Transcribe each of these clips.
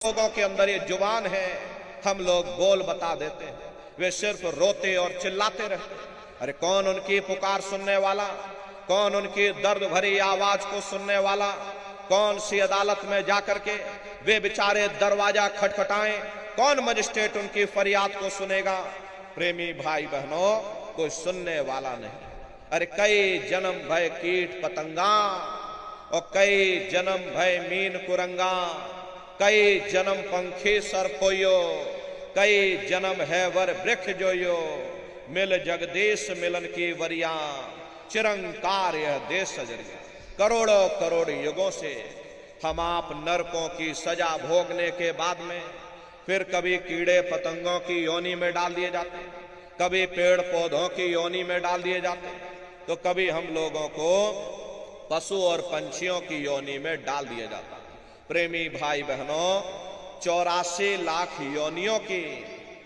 लोगों के अंदर ये जुबान है, हम लोग बोल बता देते हैं, वे सिर्फ रोते और चिल्लाते रहते हैं। अरे कौन उनकी पुकार सुनने वाला, कौन उनकी दर्द भरी आवाज को सुनने वाला, कौन सी अदालत में जाकर के वे बेचारे दरवाजा खटखटाएं, कौन मजिस्ट्रेट उनकी फरियाद को सुनेगा। प्रेमी भाई बहनों, कोई सुनने वाला नहीं। अरे कई जन्म भय कीट पतंगा और कई जन्म भय मीन कुरंगा, कई जन्म पंखी सरपोयो, कई जन्म है वर वृक्ष जोयो, मिल जगदीश मिलन की वरिया, चिरंकार यह देश सजरिया। करोड़ों करोड़ युगों से हम आप नरकों की सजा भोगने के बाद में फिर कभी कीड़े पतंगों की योनि में डाल दिए जाते हैं, कभी पेड़ पौधों की योनि में डाल दिए जाते हैं, तो कभी हम लोगों को पशु और पंछियों की योनि में डाल दिया जाता है। प्रेमी भाई बहनों, 84 लाख योनियों की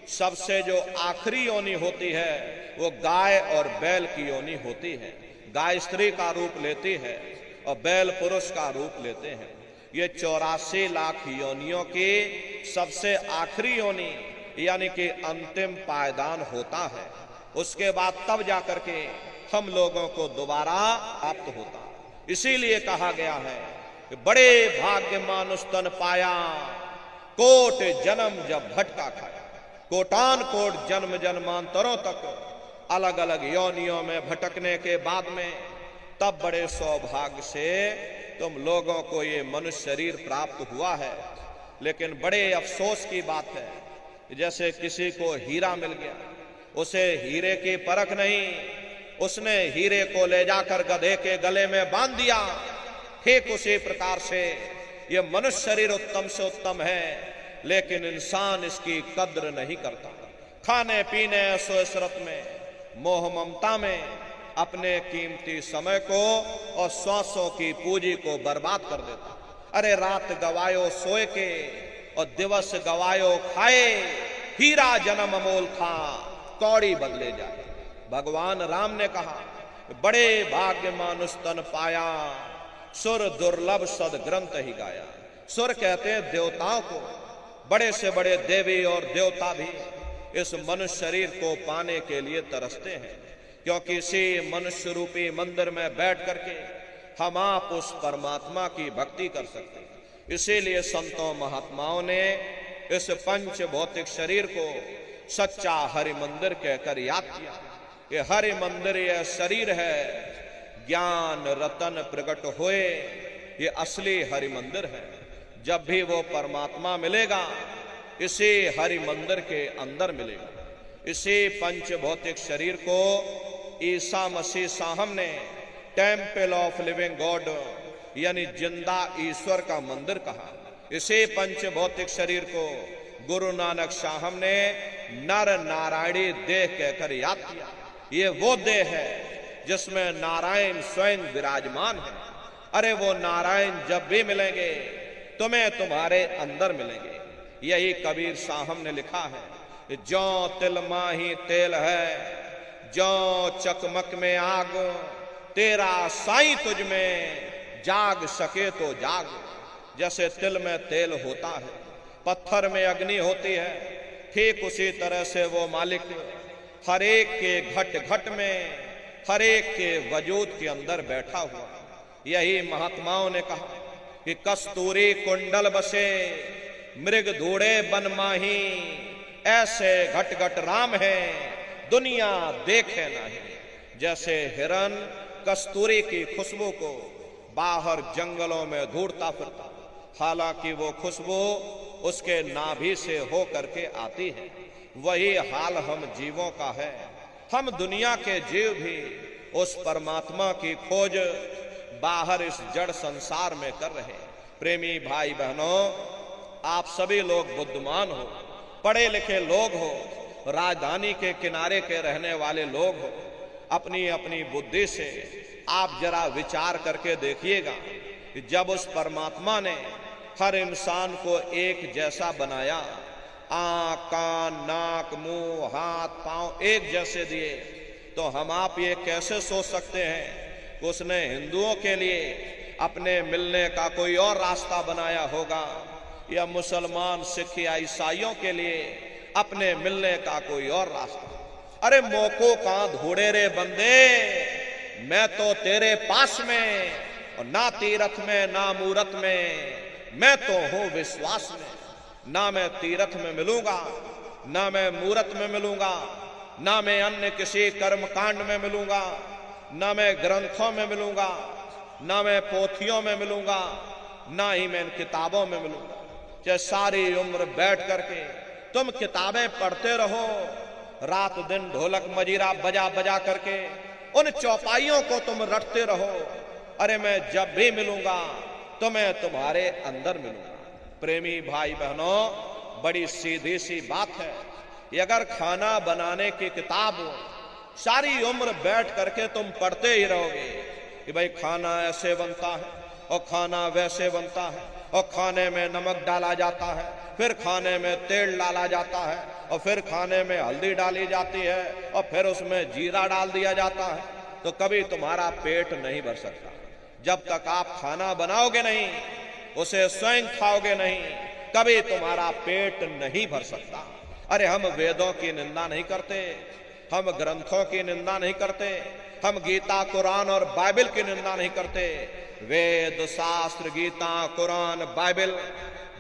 सबसे जो आखिरी योनि होती है वो गाय और बैल की योनि होती है। गाय स्त्री का रूप लेती है और बैल पुरुष का रूप लेते हैं। ये 84 लाख योनियों की सबसे आखिरी योनि यानी कि अंतिम पायदान होता है। उसके बाद तब जाकर के हम लोगों को दोबारा प्राप्त होता है। इसीलिए कहा गया है कि बड़े भाग्य मानुष तन पाया, कोट जन्म जब भटका खाया। कोटान कोट जन्म जन्मांतरों तक अलग अलग योनियों में भटकने के बाद में तब बड़े सौभाग्य से तुम लोगों को ये मनुष्य शरीर प्राप्त हुआ है। लेकिन बड़े अफसोस की बात है, जैसे किसी को हीरा मिल गया, उसे हीरे की परख नहीं, उसने हीरे को ले जाकर गधे के गले में बांध दिया। ठीक उसी प्रकार से ये मनुष्य शरीर उत्तम से उत्तम है, लेकिन इंसान इसकी कद्र नहीं करता। खाने पीने ऐशो इशरत में, मोह ममता में अपने कीमती समय को और श्वासों की पूंजी को बर्बाद कर देता। अरे रात गवायो सोए के और दिवस गवायो खाए, हीरा जन्म अमोल था कौड़ी बदले जाए। भगवान राम ने कहा, बड़े भाग्य मानुष तन पाया, सुर दुर्लभ सद ग्रंथ ही गाया। सुर कहते हैं देवताओं को। बड़े से बड़े देवी और देवता भी इस मनुष्य शरीर को पाने के लिए तरसते हैं, क्योंकि इसी मनुष्य रूपी मंदिर में बैठ करके हम आप उस परमात्मा की भक्ति कर सकते हैं। इसीलिए संतों महात्माओं ने इस पंच भौतिक शरीर को सच्चा हरि मंदिर कहकर याद किया। ये हरि मंदिर यह शरीर है, ज्ञान रतन प्रकट होए, ये असली हरि मंदिर है। जब भी वो परमात्मा मिलेगा इसी हरि मंदिर के अंदर मिलेगा। इसी पंच भौतिक शरीर को ईसा मसीह साहब ने टेम्पल ऑफ लिविंग गॉड यानी जिंदा ईश्वर का मंदिर कहा। इसी पंच भौतिक शरीर को गुरु नानक साहब ने नर नारायणी देह कहकर याद किया। ये वो देह है जिसमें नारायण स्वयं विराजमान है। अरे वो नारायण जब भी मिलेंगे तुम्हें तुम्हारे अंदर मिलेंगे। यही कबीर साहब ने लिखा है, जो तिल माही तेल है, जो चकमक में आग, तेरा साईं तुझ में जाग सके तो जाग। जैसे तिल में तेल होता है, पत्थर में अग्नि होती है, ठीक उसी तरह से वो मालिक हर एक के घट घट में, हर एक के वजूद के अंदर बैठा हुआ। यही महात्माओं ने कहा कि कस्तूरी कुंडल बसे, मृग धूड़े बन माही, ऐसे घट घट राम है दुनिया देखे नहीं। जैसे हिरन कस्तूरी की खुशबू को बाहर जंगलों में ढूंढता फिरता, हालांकि वो खुशबू उसके नाभि से हो करके आती है। वही हाल हम जीवों का है। हम दुनिया के जीव भी उस परमात्मा की खोज बाहर इस जड़ संसार में कर रहे हैं। प्रेमी भाई बहनों, आप सभी लोग बुद्धिमान हो, पढ़े लिखे लोग हो, राजधानी के किनारे के रहने वाले लोग हो। अपनी अपनी बुद्धि से आप जरा विचार करके देखिएगा कि जब उस परमात्मा ने हर इंसान को एक जैसा बनाया, आँख कान नाक मुंह हाथ पांव एक जैसे दिए, तो हम आप ये कैसे सोच सकते हैं कि उसने हिंदुओं के लिए अपने मिलने का कोई और रास्ता बनाया होगा या मुसलमान, सिख या ईसाइयों के लिए अपने मिलने का कोई और रास्ता। अरे मोको कहां ढूंढे रे बंदे, मैं तो तेरे पास में, और ना तीरथ में ना मूरत में, मैं तो हूं विश्वास में। ना मैं तीरथ में मिलूंगा, ना मैं मूरत में मिलूंगा, ना मैं अन्य किसी कर्म कांड में मिलूंगा, ना मैं ग्रंथों में मिलूंगा, ना मैं पोथियों में मिलूंगा, ना ही मैं इन किताबों में मिलूंगा। चाहे सारी उम्र बैठ करके तुम किताबें पढ़ते रहो, रात दिन ढोलक मजीरा बजा बजा करके उन चौपाइयों को तुम रटते रहो, अरे मैं जब भी मिलूंगा तो मैं तुम्हारे अंदर मिलूंगा। प्रेमी भाई बहनों, बड़ी सीधी सी बात है। ये अगर खाना बनाने की किताब हो, सारी उम्र बैठ करके तुम पढ़ते ही रहोगे कि भाई खाना ऐसे बनता है और खाना वैसे बनता है, और खाने में नमक डाला जाता है, फिर खाने में तेल डाला जाता है, और फिर खाने में हल्दी डाली जाती है, और फिर उसमें जीरा डाल दिया जाता है, तो कभी तुम्हारा पेट नहीं भर सकता। जब तक आप खाना बनाओगे नहीं, उसे स्वयं खाओगे नहीं, कभी तुम्हारा पेट नहीं भर सकता। अरे हम वेदों की निंदा नहीं करते, हम ग्रंथों की निंदा नहीं करते, हम गीता, कुरान और बाइबल की निंदा नहीं करते। वेद, शास्त्र, गीता, कुरान, बाइबल,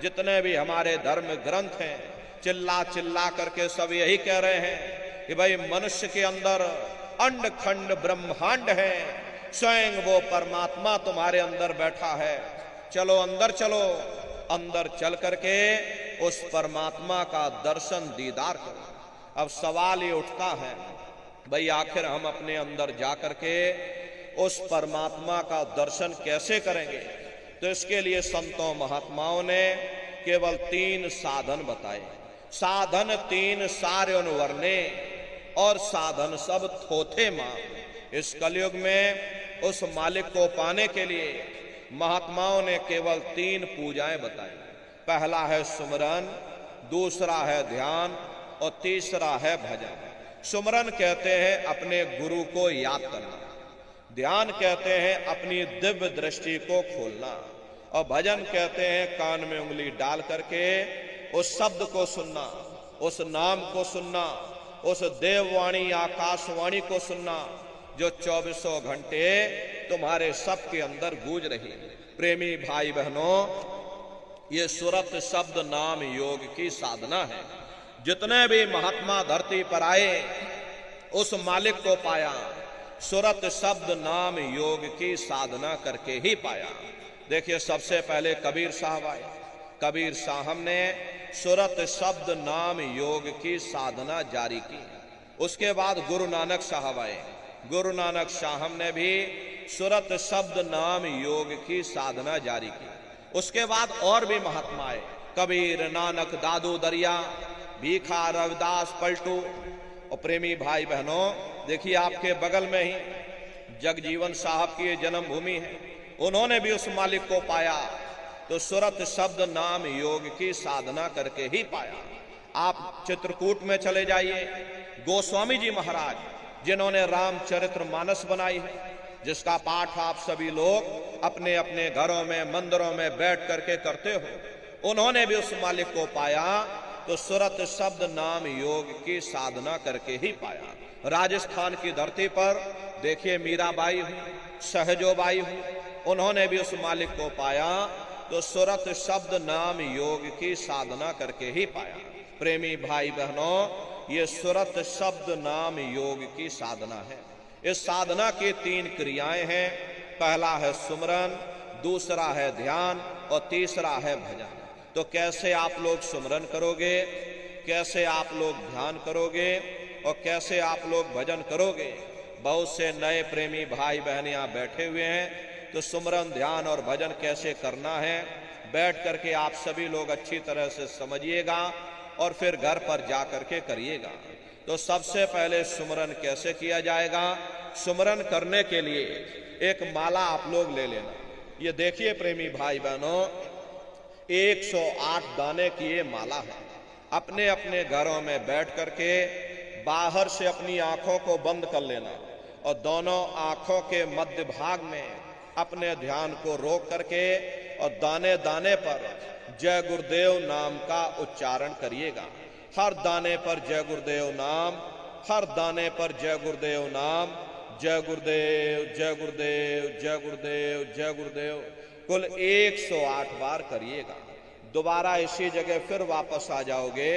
जितने भी हमारे धर्म ग्रंथ हैं, चिल्ला चिल्ला करके सब यही कह रहे हैं कि भाई मनुष्य के अंदर अंड खंड ब्रह्मांड है, स्वयं वो परमात्मा तुम्हारे अंदर बैठा है। चलो अंदर चलो, अंदर चल करके उस परमात्मा का दर्शन दीदार करो। अब सवाल ये उठता है, भाई आखिर हम अपने अंदर जा करके उस परमात्मा का दर्शन कैसे करेंगे? तो इसके लिए संतों महात्माओं ने केवल 3 साधन बताए। साधन 3 सारे वर्णे, और साधन सब थोथे मां। इस कलयुग में उस मालिक को पाने के लिए महात्माओं ने केवल 3 पूजाएं बताई। पहला है सुमरन, दूसरा है ध्यान, और तीसरा है भजन। सुमरन कहते हैं अपने गुरु को याद करना, ध्यान कहते हैं अपनी दिव्य दृष्टि को खोलना, और भजन कहते हैं कान में उंगली डाल करके उस शब्द को सुनना, उस नाम को सुनना, उस देववाणी आकाशवाणी को सुनना जो 24 घंटे तुम्हारे सबके अंदर गूंज रही। प्रेमी भाई बहनों, ये सुरत शब्द नाम योग की साधना है। जितने भी महात्मा धरती पर आए, उस मालिक को पाया, सुरत शब्द नाम योग की साधना करके ही पाया। देखिए, सबसे पहले कबीर साहब आए। कबीर साहब ने सुरत शब्द नाम योग की साधना जारी की। उसके बाद गुरु नानक साहब आए। गुरु नानक साहब ने भी सुरत शब्द नाम योग की साधना जारी की। उसके बाद और भी महात्मा आए, कबीर, नानक, दादू दरिया, भीखा, रविदास, पलटू। और प्रेमी भाई बहनों, देखिए आपके बगल में ही जगजीवन साहब की जन्मभूमि है, उन्होंने भी उस मालिक को पाया। तो सुरत शब्द नाम योग की साधना करके ही पाया। आप चित्रकूट में चले जाइए, गोस्वामी जी महाराज जिन्होंने रामचरितमानस बनाई है, जिसका पाठ आप सभी लोग अपने अपने घरों में, मंदिरों में बैठ करके करते हो, उन्होंने भी उस मालिक को पाया। तो सुरत शब्द नाम योग की साधना करके ही पाया। राजस्थान की धरती पर देखिए मीराबाई हुई, सहजोबाई हुई, उन्होंने भी उस मालिक को पाया। तो सुरत शब्द नाम योग की साधना करके ही पाया। प्रेमी भाई बहनों, ये सुरत शब्द नाम योग की साधना है। इस साधना की 3 क्रियाएं हैं। पहला है सुमरन, दूसरा है ध्यान, और तीसरा है भजन। तो कैसे आप लोग सुमरन करोगे, कैसे आप लोग ध्यान करोगे, और कैसे आप लोग भजन करोगे? बहुत से नए प्रेमी भाई बहन यहाँ बैठे हुए हैं। तो सुमरन, ध्यान और भजन कैसे करना है, बैठ करके आप सभी लोग अच्छी तरह से समझिएगा और फिर घर पर जा करके करिएगा। तो सबसे पहले सुमरन कैसे किया जाएगा? सुमरन करने के लिए एक माला आप लोग ले लेना। ये देखिए प्रेमी भाई बहनों, 108 दाने की ये माला है। अपने अपने घरों में बैठ करके बाहर से अपनी आंखों को बंद कर लेना, और दोनों आंखों के मध्य भाग में अपने ध्यान को रोक करके और दाने दाने पर जय गुरुदेव नाम का उच्चारण करिएगा। हर दाने पर जय गुरुदेव नाम, हर दाने पर जय गुरुदेव नाम, जय गुरुदेव जय गुरुदेव जय गुरुदेव जय गुरुदेव, कुल 108 बार करिएगा। दोबारा इसी जगह फिर वापस आ जाओगे।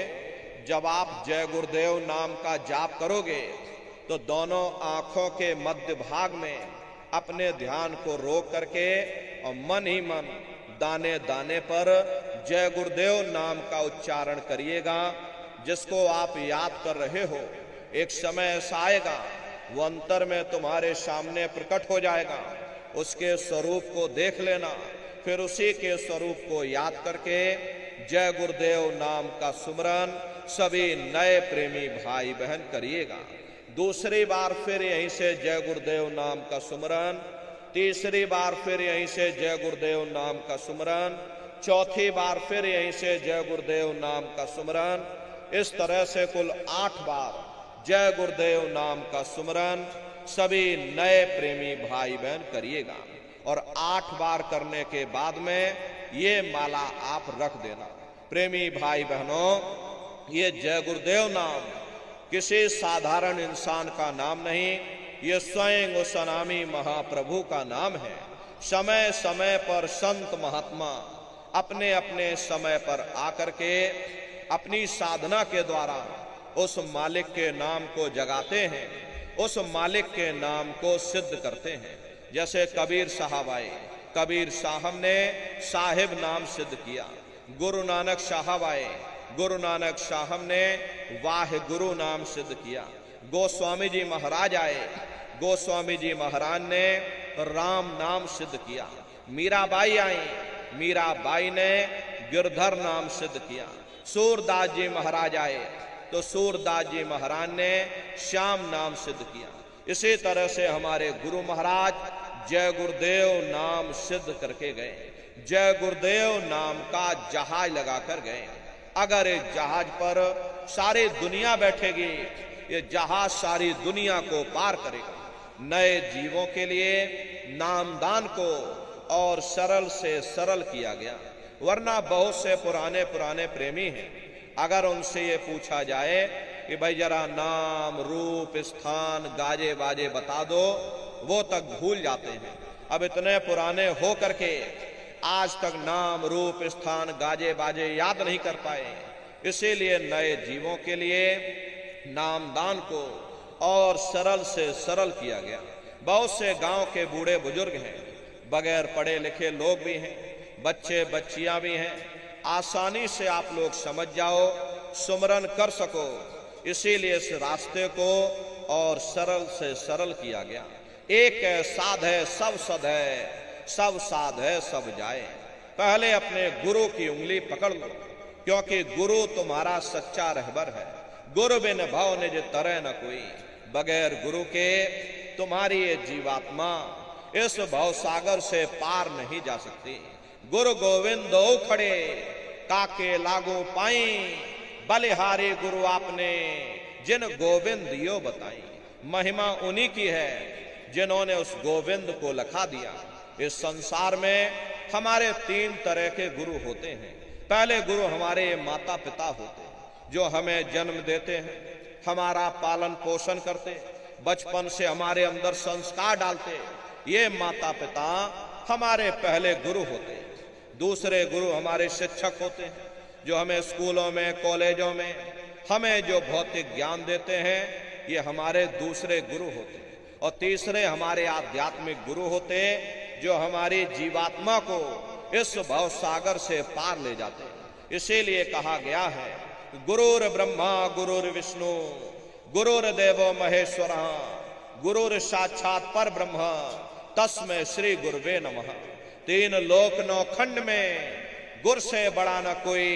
जब आप जय गुरुदेव नाम का जाप करोगे तो दोनों आंखों के मध्य भाग में अपने ध्यान को रोक करके और मन ही मन दाने दाने पर जय गुरुदेव नाम का उच्चारण करिएगा। जिसको आप याद कर रहे हो, एक समय ऐसा आएगा वो अंतर में तुम्हारे सामने प्रकट हो जाएगा। उसके स्वरूप को देख लेना, फिर उसी के स्वरूप को याद करके जय गुरुदेव नाम का सुमरन सभी नए प्रेमी भाई बहन करिएगा। दूसरी बार फिर यहीं से जय गुरुदेव नाम का सुमरन, तीसरी बार फिर यहीं से जय गुरुदेव नाम का सुमरन, चौथी बार फिर यहीं से जय गुरुदेव नाम का सुमरन। इस तरह से कुल 8 बार जय गुरुदेव नाम का सुमरन सभी नए प्रेमी भाई बहन करिएगा। और 8 बार करने के बाद में ये माला आप रख देना। प्रेमी भाई बहनों, ये जय गुरुदेव नाम किसी साधारण इंसान का नाम नहीं, ये स्वयं उस अनामी महाप्रभु का नाम है। समय समय पर संत महात्मा अपने अपने समय पर आकर के अपनी साधना के द्वारा उस मालिक के नाम को जगाते हैं, उस मालिक के नाम को सिद्ध करते हैं। जैसे कबीर साहब आए, कबीर साहब ने साहिब नाम सिद्ध किया। गुरु नानक साहब आए, गुरु नानक साहब ने वाह गुरु नाम सिद्ध किया। गोस्वामी जी महाराज आए, गोस्वामी जी महाराज ने राम नाम सिद्ध किया। मीराबाई आई, मीराबाई ने गिरधर नाम सिद्ध किया। सूरदास जी महाराज आए तो सूरदास जी महाराज ने श्याम नाम सिद्ध किया। इसी तरह से हमारे गुरु महाराज जय गुरुदेव नाम सिद्ध करके गए। जय गुरुदेव नाम का जहाज लगा कर गए। अगर इस जहाज पर सारी दुनिया बैठेगी, ये जहाज सारी दुनिया को पार करेगा। नए जीवों के लिए नामदान को और सरल से सरल किया गया। वरना बहुत से पुराने पुराने प्रेमी हैं, अगर उनसे ये पूछा जाए कि भाई जरा नाम रूप स्थान गाजे बाजे बता दो, वो तक भूल जाते हैं। अब इतने पुराने हो करके आज तक नाम रूप स्थान गाजे बाजे याद नहीं कर पाए। इसीलिए नए जीवों के लिए नामदान को और सरल से सरल किया गया। बहुत से गांव के बूढ़े बुजुर्ग हैं, बगैर पढ़े लिखे लोग भी हैं, बच्चे बच्चियां भी हैं। आसानी से आप लोग समझ जाओ, सुमरन कर सको, इसीलिए इस रास्ते को और सरल से सरल किया गया। एक है साध है सब सद है, सब साध है सब जाए। पहले अपने गुरु की उंगली पकड़ लो, क्योंकि गुरु तुम्हारा सच्चा रहबर है। गुरु बिन भव निज तरह न कोई, बगैर गुरु के तुम्हारी ये जीवात्मा इस भव सागर से पार नहीं जा सकती। गुरु गोविंद दो खड़े काके लागो पाई, बलिहारी गुरु आपने जिन गोविंद दियो बताई। महिमा उन्हीं की है जिन्होंने उस गोविंद को लखा दिया। इस संसार में हमारे 3 तरह के गुरु होते हैं। पहले गुरु हमारे माता पिता होते हैं, जो हमें जन्म देते हैं, हमारा पालन पोषण करते, बचपन से हमारे अंदर संस्कार डालते। ये माता पिता हमारे पहले गुरु होते हैं। दूसरे गुरु हमारे शिक्षक होते हैं, जो हमें स्कूलों में कॉलेजों में हमें जो भौतिक ज्ञान देते हैं, ये हमारे दूसरे गुरु होते हैं। और तीसरे हमारे आध्यात्मिक गुरु होते हैं, जो हमारी जीवात्मा को इस भव सागर से पार ले जाते हैं। इसीलिए कहा गया है, गुरुर ब्रह्मा गुरुर विष्णु गुरुर्देवो महेश्वर गुरुर साक्षात पर ब्रह्म तस्मै श्री गुरुवे नमः। 3 लोक 9 खंड में गुरु से बड़ा न कोई,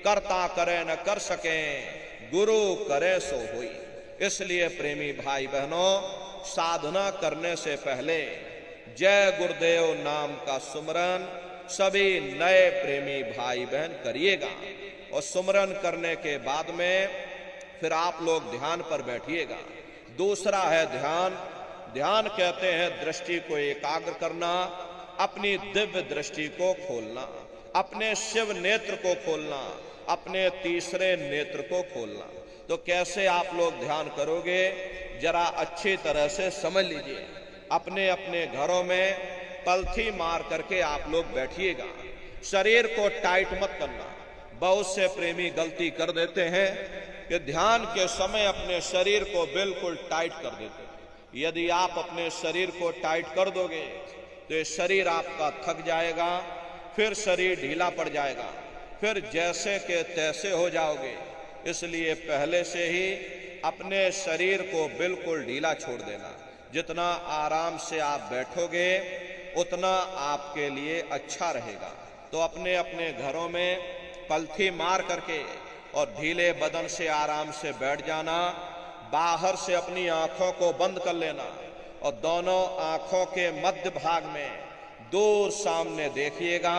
करता करे न कर सके, गुरु करे सो होई। इसलिए प्रेमी भाई बहनों, साधना करने से पहले जय गुरुदेव नाम का सुमरन सभी नए प्रेमी भाई बहन करिएगा। और सुमरन करने के बाद में फिर आप लोग ध्यान पर बैठिएगा। दूसरा है ध्यान। ध्यान कहते हैं दृष्टि को एकाग्र करना, अपनी दिव्य दृष्टि को खोलना। अपने शिव नेत्र को खोलना, अपने तीसरे नेत्र को खोलना। तो कैसे आप लोग ध्यान करोगे, जरा अच्छी तरह से समझ लीजिए। अपने अपने घरों में पलथी मार करके आप लोग बैठिएगा। शरीर को टाइट मत करना। बहुत से प्रेमी गलती कर देते हैं कि ध्यान के समय अपने शरीर को बिल्कुल टाइट कर देते हैं। यदि आप अपने शरीर को टाइट कर दोगे तो ये शरीर आपका थक जाएगा, फिर शरीर ढीला पड़ जाएगा, फिर जैसे के तैसे हो जाओगे। इसलिए पहले से ही अपने शरीर को बिल्कुल ढीला छोड़ देना। जितना आराम से आप बैठोगे उतना आपके लिए अच्छा रहेगा। तो अपने अपने घरों में पलथी मार करके और ढीले बदन से आराम से बैठ जाना। बाहर से अपनी आंखों को बंद कर लेना और दोनों आंखों के मध्य भाग में दूर सामने देखिएगा।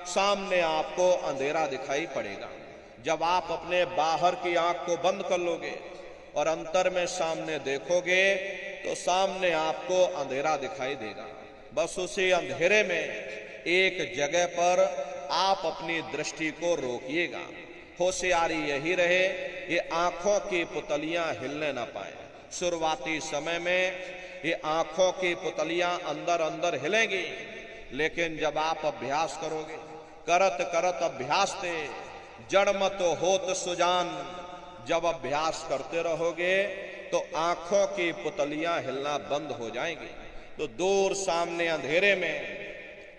सामने आपको अंधेरा दिखाई पड़ेगा। जब आप अपने बाहर की आंख को बंद कर लोगे और अंतर में सामने देखोगे तो सामने आपको अंधेरा दिखाई देगा। बस उसी अंधेरे में एक जगह पर आप अपनी दृष्टि को रोकिएगा। होशियारी यही रहे ये आंखों की पुतलियां हिलने ना पाए। शुरुआती समय में ये आंखों की पुतलियां अंदर अंदर हिलेंगी, लेकिन जब आप अभ्यास करोगे, करत करत अभ्यास ते जड़ मत होत सुजान, जब अभ्यास करते रहोगे तो आंखों की पुतलियां हिलना बंद हो जाएंगी। तो दूर सामने अंधेरे में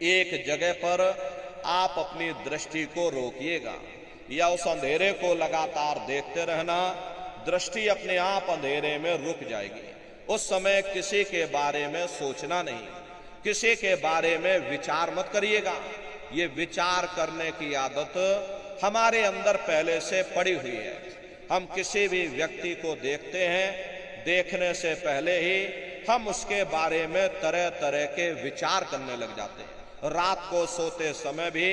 एक जगह पर आप अपनी दृष्टि को रोकिएगा या उस अंधेरे को लगातार देखते रहना। दृष्टि अपने आप अंधेरे में रुक जाएगी। उस समय किसी के बारे में सोचना नहीं, किसी के बारे में विचार मत करिएगा। ये विचार करने की आदत हमारे अंदर पहले से पड़ी हुई है। हम किसी भी व्यक्ति को देखते हैं, देखने से पहले ही हम उसके बारे में तरह तरह के विचार करने लग जाते हैं। रात को सोते समय भी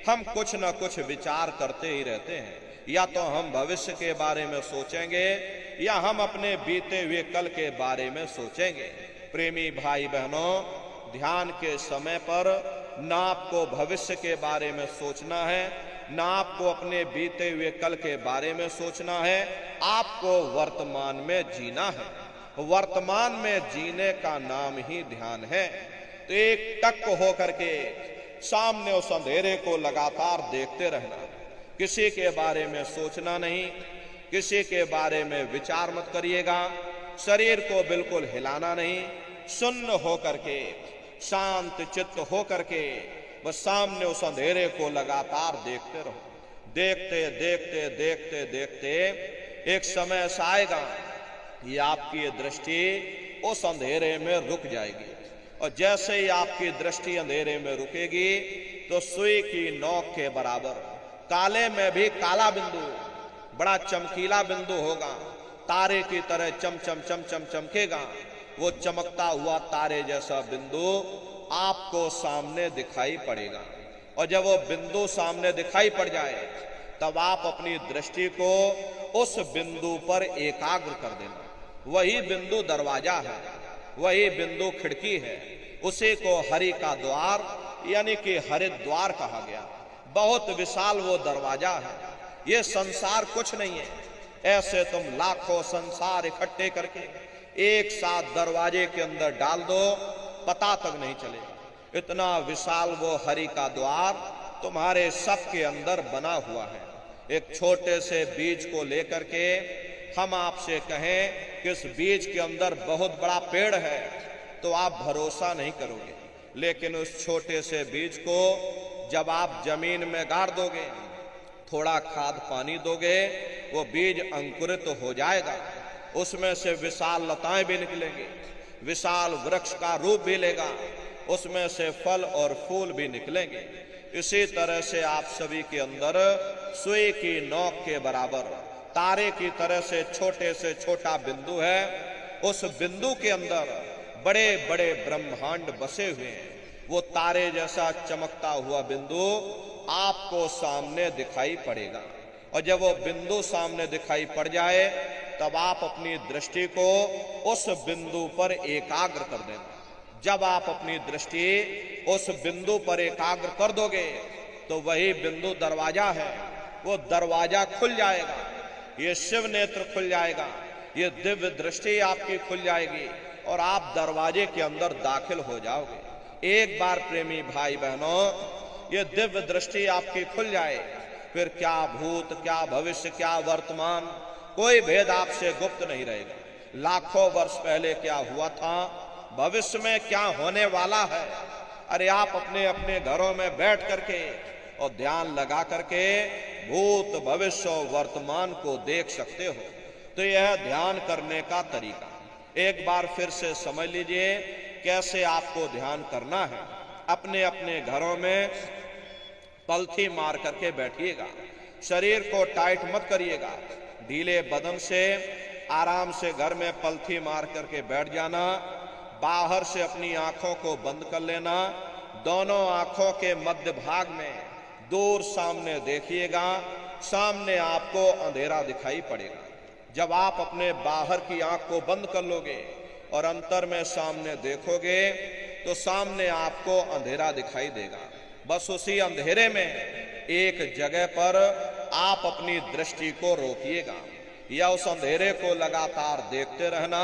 हम कुछ न कुछ विचार करते ही रहते हैं। या तो हम भविष्य के बारे में सोचेंगे या हम अपने बीते हुए कल के बारे में सोचेंगे। प्रेमी भाई बहनों, ध्यान के समय पर ना आपको भविष्य के बारे में सोचना है, ना आपको अपने बीते हुए कल के बारे में सोचना है। आपको वर्तमान में जीना है। वर्तमान में जीने का नाम ही ध्यान है। तो एक टक हो करके सामने उस अंधेरे को लगातार देखते रहना। किसी के बारे में सोचना नहीं, किसी के बारे में विचार मत करिएगा। शरीर को बिल्कुल हिलाना नहीं। सुन्न हो करके, शांत चित्त हो करके बस सामने उस अंधेरे को लगातार देखते रहो। देखते देखते देखते देखते एक समय ऐसा आएगा कि आपकी दृष्टि उस अंधेरे में रुक जाएगी। और जैसे ही आपकी दृष्टि अंधेरे में रुकेगी तो सुई की नोक के बराबर काले में भी काला बिंदु, बड़ा चमकीला बिंदु होगा। तारे की तरह चम चम चम चम चमकेगा। वो चमकता हुआ तारे जैसा बिंदु आपको सामने दिखाई पड़ेगा। और जब वो बिंदु सामने दिखाई पड़ जाए तब आप अपनी दृष्टि को उस बिंदु पर एकाग्र कर देना। वही बिंदु दरवाजा है, वही बिंदु खिड़की है। उसी को हरि का द्वार यानी कि हरिद्वार कहा गया। बहुत विशाल वो दरवाजा है। ये संसार कुछ नहीं है। ऐसे तुम लाखों संसार इकट्ठे करके एक साथ दरवाजे के अंदर डाल दो, पता तक नहीं चलेगा। इतना विशाल वो हरि का द्वार तुम्हारे सब के अंदर बना हुआ है। एक छोटे से बीज को लेकर के हम आपसे कहें कि इस बीज के अंदर बहुत बड़ा पेड़ है तो आप भरोसा नहीं करोगे। लेकिन उस छोटे से बीज को जब आप जमीन में गाड़ दोगे, थोड़ा खाद पानी दोगे, वो बीज अंकुरित हो जाएगा। उसमें से विशाल लताएं भी निकलेंगी, विशाल वृक्ष का रूप भी लेगा, उसमें से फल और फूल भी निकलेंगे। इसी तरह से आप सभी के अंदर सुई की नोक के बराबर तारे की तरह से छोटा बिंदु है। उस बिंदु के अंदर बड़े बड़े ब्रह्मांड बसे हुए हैं। वो तारे जैसा चमकता हुआ बिंदु आपको सामने दिखाई पड़ेगा। और जब वो बिंदु सामने दिखाई पड़ जाए तब आप अपनी दृष्टि को उस बिंदु पर एकाग्र कर देना। जब आप अपनी दृष्टि उस बिंदु पर एकाग्र कर दोगे तो वही बिंदु दरवाजा है, वो दरवाजा खुल जाएगा, ये शिव नेत्र खुल जाएगा, ये दिव्य दृष्टि आपकी खुल जाएगी और आप दरवाजे के अंदर दाखिल हो जाओगे। एक बार प्रेमी भाई बहनों ये दिव्य दृष्टि आपकी खुल जाए, फिर क्या भूत, क्या भविष्य, क्या वर्तमान, कोई भेद आपसे गुप्त नहीं रहेगा। लाखों वर्ष पहले क्या हुआ था, भविष्य में क्या होने वाला है, अरे आप अपने अपने घरों में बैठ करके और ध्यान लगा करके भूत, भविष्य और वर्तमान को देख सकते हो। तो यह ध्यान करने का तरीका एक बार फिर से समझ लीजिए कैसे आपको ध्यान करना है। अपने अपने घरों में पलथी मार करके बैठिएगा, शरीर को टाइट मत करिएगा, ढीले बदन से आराम से घर में पलथी मार करके बैठ जाना। बाहर से अपनी आंखों को बंद कर लेना, दोनों आंखों के मध्य भाग में दूर सामने देखिएगा, सामने आपको अंधेरा दिखाई पड़ेगा। जब आप अपने बाहर की आंख को बंद कर लोगे और अंतर में सामने देखोगे तो सामने आपको अंधेरा दिखाई देगा। बस उसी अंधेरे में एक जगह पर आप अपनी दृष्टि को रोकिएगा या उस अंधेरे को लगातार देखते रहना,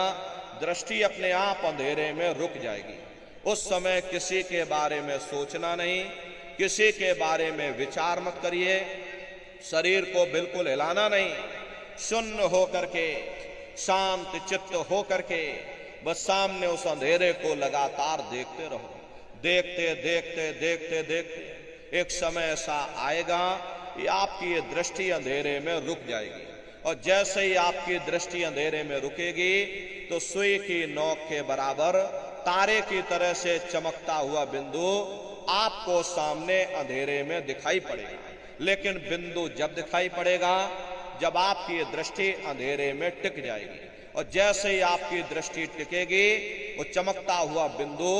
दृष्टि अपने आप अंधेरे में रुक जाएगी। उस समय किसी के बारे में सोचना नहीं, किसी के बारे में विचार मत करिए, शरीर को बिल्कुल हिलाना नहीं, शून्य हो करके, शांत चित्त हो करके बस सामने उस अंधेरे को लगातार देखते रहो। देखते देखते देखते देखते एक समय ऐसा आएगा कि आपकी ये दृष्टि अंधेरे में रुक जाएगी और जैसे ही आपकी दृष्टि अंधेरे में रुकेगी तो सुई की नोक के बराबर तारे की तरह से चमकता हुआ बिंदु आपको सामने अंधेरे में दिखाई पड़ेगा। लेकिन बिंदु जब दिखाई पड़ेगा जब आपकी दृष्टि अंधेरे में टिक जाएगी और जैसे ही आपकी दृष्टि टिकेगी वो चमकता हुआ बिंदु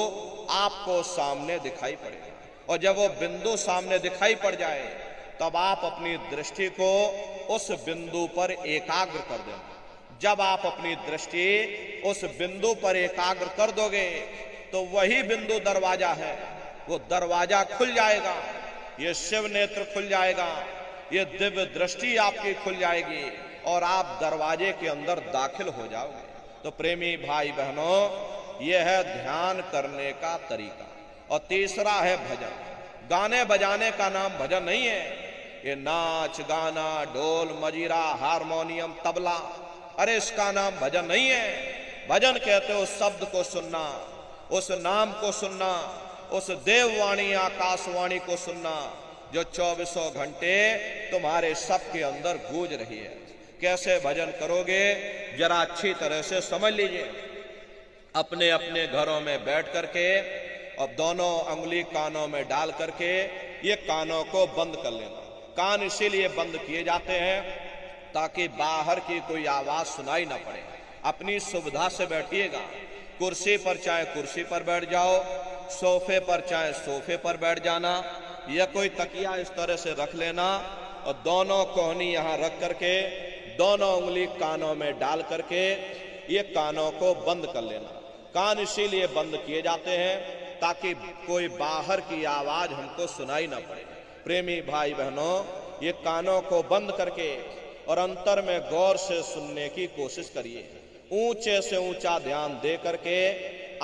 आपको सामने दिखाई पड़ेगा। और जब वो बिंदु सामने दिखाई पड़ जाए तब आप अपनी दृष्टि को उस बिंदु पर एकाग्र कर देना। जब आप अपनी दृष्टि उस बिंदु पर एकाग्र कर दोगे तो वही बिंदु दरवाजा है, वो दरवाजा खुल जाएगा, ये शिव नेत्र खुल जाएगा, ये दिव्य दृष्टि आपकी खुल जाएगी और आप दरवाजे के अंदर दाखिल हो जाओगे। तो प्रेमी भाई बहनों यह है ध्यान करने का तरीका। और तीसरा है भजन। गाने बजाने का नाम भजन नहीं है, ये नाच गाना, ढोल मजीरा, हारमोनियम, तबला, अरे इसका नाम भजन नहीं है। भजन कहते हो शब्द को सुनना, उस नाम को सुनना, उस देववाणी आकाशवाणी को सुनना जो 24 घंटे तुम्हारे सबके अंदर गूंज रही है। कैसे भजन करोगे जरा अच्छी तरह से समझ लीजिए। अपने अपने घरों में बैठ करके और दोनों अंगुली कानों में डाल करके ये कानों को बंद कर लेना। कान इसीलिए बंद किए जाते हैं ताकि बाहर की कोई आवाज सुनाई ना पड़े। अपनी सुविधा से बैठिएगा, कुर्सी पर चाहे कुर्सी पर बैठ जाओ, सोफे पर चाहे सोफे पर बैठ जाना या कोई तकिया इस तरह से रख लेना और दोनों कोहनी यहाँ रख करके दोनों उंगली कानों में डाल करके ये कानों को बंद कर लेना। कान इसीलिए बंद किए जाते हैं ताकि कोई बाहर की आवाज हमको सुनाई ना पड़े। प्रेमी भाई बहनों ये कानों को बंद करके और अंतर में गौर से सुनने की कोशिश करिए। ऊंचे से ऊंचा ध्यान दे करके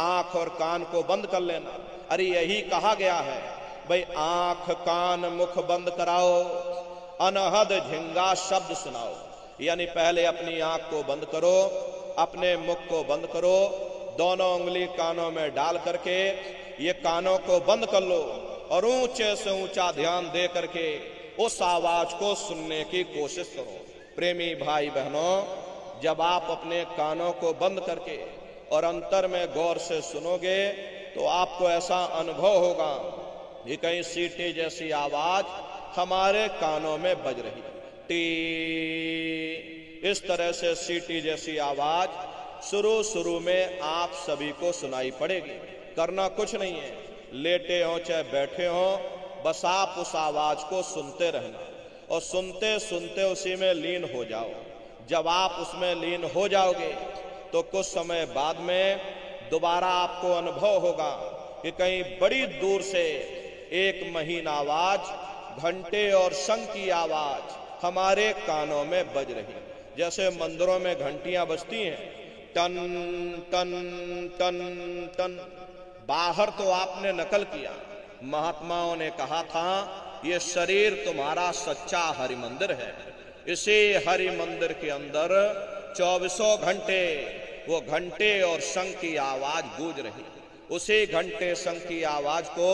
आंख और कान को बंद कर लेना। अरे यही कहा गया है भाई, आंख कान मुख बंद कराओ, अनहद झिंगा शब्द सुनाओ। यानी पहले अपनी आंख को बंद करो, अपने मुख को बंद करो, दोनों उंगली कानों में डाल करके ये कानों को बंद कर लो और ऊंचे से ऊंचा ध्यान दे करके उस आवाज को सुनने की कोशिश करो। प्रेमी भाई बहनों जब आप अपने कानों को बंद करके और अंतर में गौर से सुनोगे तो आपको ऐसा अनुभव होगा कि कहीं सीटी जैसी आवाज हमारे कानों में बज रही है। टी, इस तरह से सीटी जैसी आवाज शुरू में आप सभी को सुनाई पड़ेगी। करना कुछ नहीं है, लेटे हो चाहे बैठे हो, बस आप उस आवाज को सुनते रहना और सुनते सुनते उसी में लीन हो जाओ। जब आप उसमें लीन हो जाओगे तो कुछ समय बाद में दोबारा आपको अनुभव होगा कि कहीं बड़ी दूर से एक महीन आवाज घंटे और शंख की आवाज हमारे कानों में बज रही। जैसे मंदिरों में घंटियां बजती हैं, टन टन टन टन। बाहर तो आपने नकल किया, महात्माओं ने कहा था ये शरीर तुम्हारा सच्चा हरि मंदिर है। इसी हरि मंदिर के अंदर 24 घंटे वो घंटे और शंख की आवाज गूंज रही। उसी घंटे शंख की आवाज को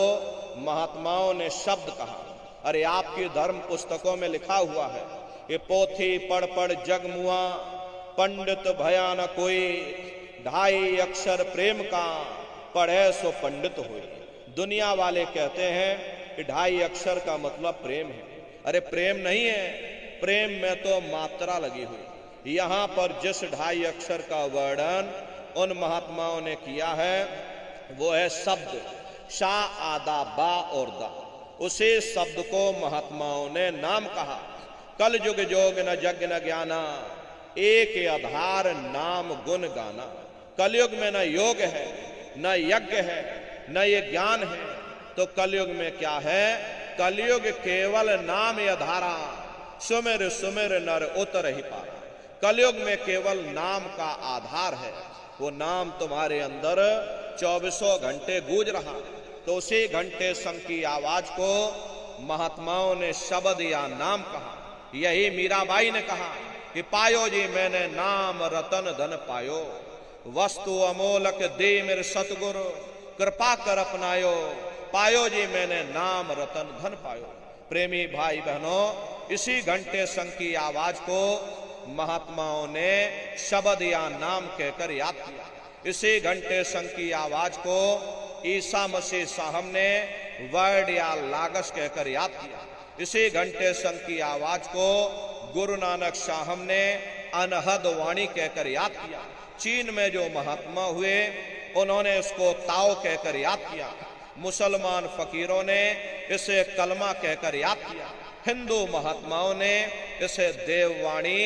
महात्माओं ने शब्द कहा। अरे आपकी धर्म पुस्तकों में लिखा हुआ है, ये पोथी पढ़ पढ़ जग मुआ, पंडित भया न कोई, 2.5 अक्षर प्रेम का, पढ़े सो पंडित हुई। दुनिया वाले कहते हैं कि 2.5 अक्षर का मतलब प्रेम है। अरे प्रेम नहीं है, प्रेम में तो मात्रा लगी हुई। यहां पर जिस 2.5 अक्षर का वर्णन उन महात्माओं ने किया है वो है शब्द, शा आदा बा और दा। उसी शब्द को महात्माओं ने नाम कहा। कल युग जोग न जग न ज्ञाना, एक आधार नाम गुण गाना। कलयुग में न योग है, न यज्ञ है, न ये ज्ञान है, तो कलयुग में क्या है? कलयुग केवल नाम आधारा, सुमिर सुमिर नर उतर ही पारा। कलयुग में केवल नाम का आधार है। वो नाम तुम्हारे अंदर 24 घंटे गूंज रहा। तो उसी घंटे शंख की आवाज को महात्माओं ने शब्द या नाम कहा। यही मीराबाई ने कहा कि पायो जी मैंने नाम रतन धन पायो, वस्तु अमोलक दे मेरे सतगुरु, कृपा कर अपनायो, पायो जी मैंने नाम रतन धन पायो। प्रेमी भाई बहनों, इसी घंटे शंख की आवाज को महात्माओं ने शब्द या नाम कहकर याद किया। इसी घंटे शंख की आवाज को ईसा मसीह साहब ने वर्ड या लागस कहकर याद किया। इसी घंटे शंख की आवाज को गुरु नानक साहब ने अनहद वाणी कहकर याद किया। चीन में जो महात्मा हुए उन्होंने इसको ताओ कहकर याद किया। मुसलमान फकीरों ने इसे कलमा कहकर याद किया। हिंदू महात्माओं ने इसे देववाणी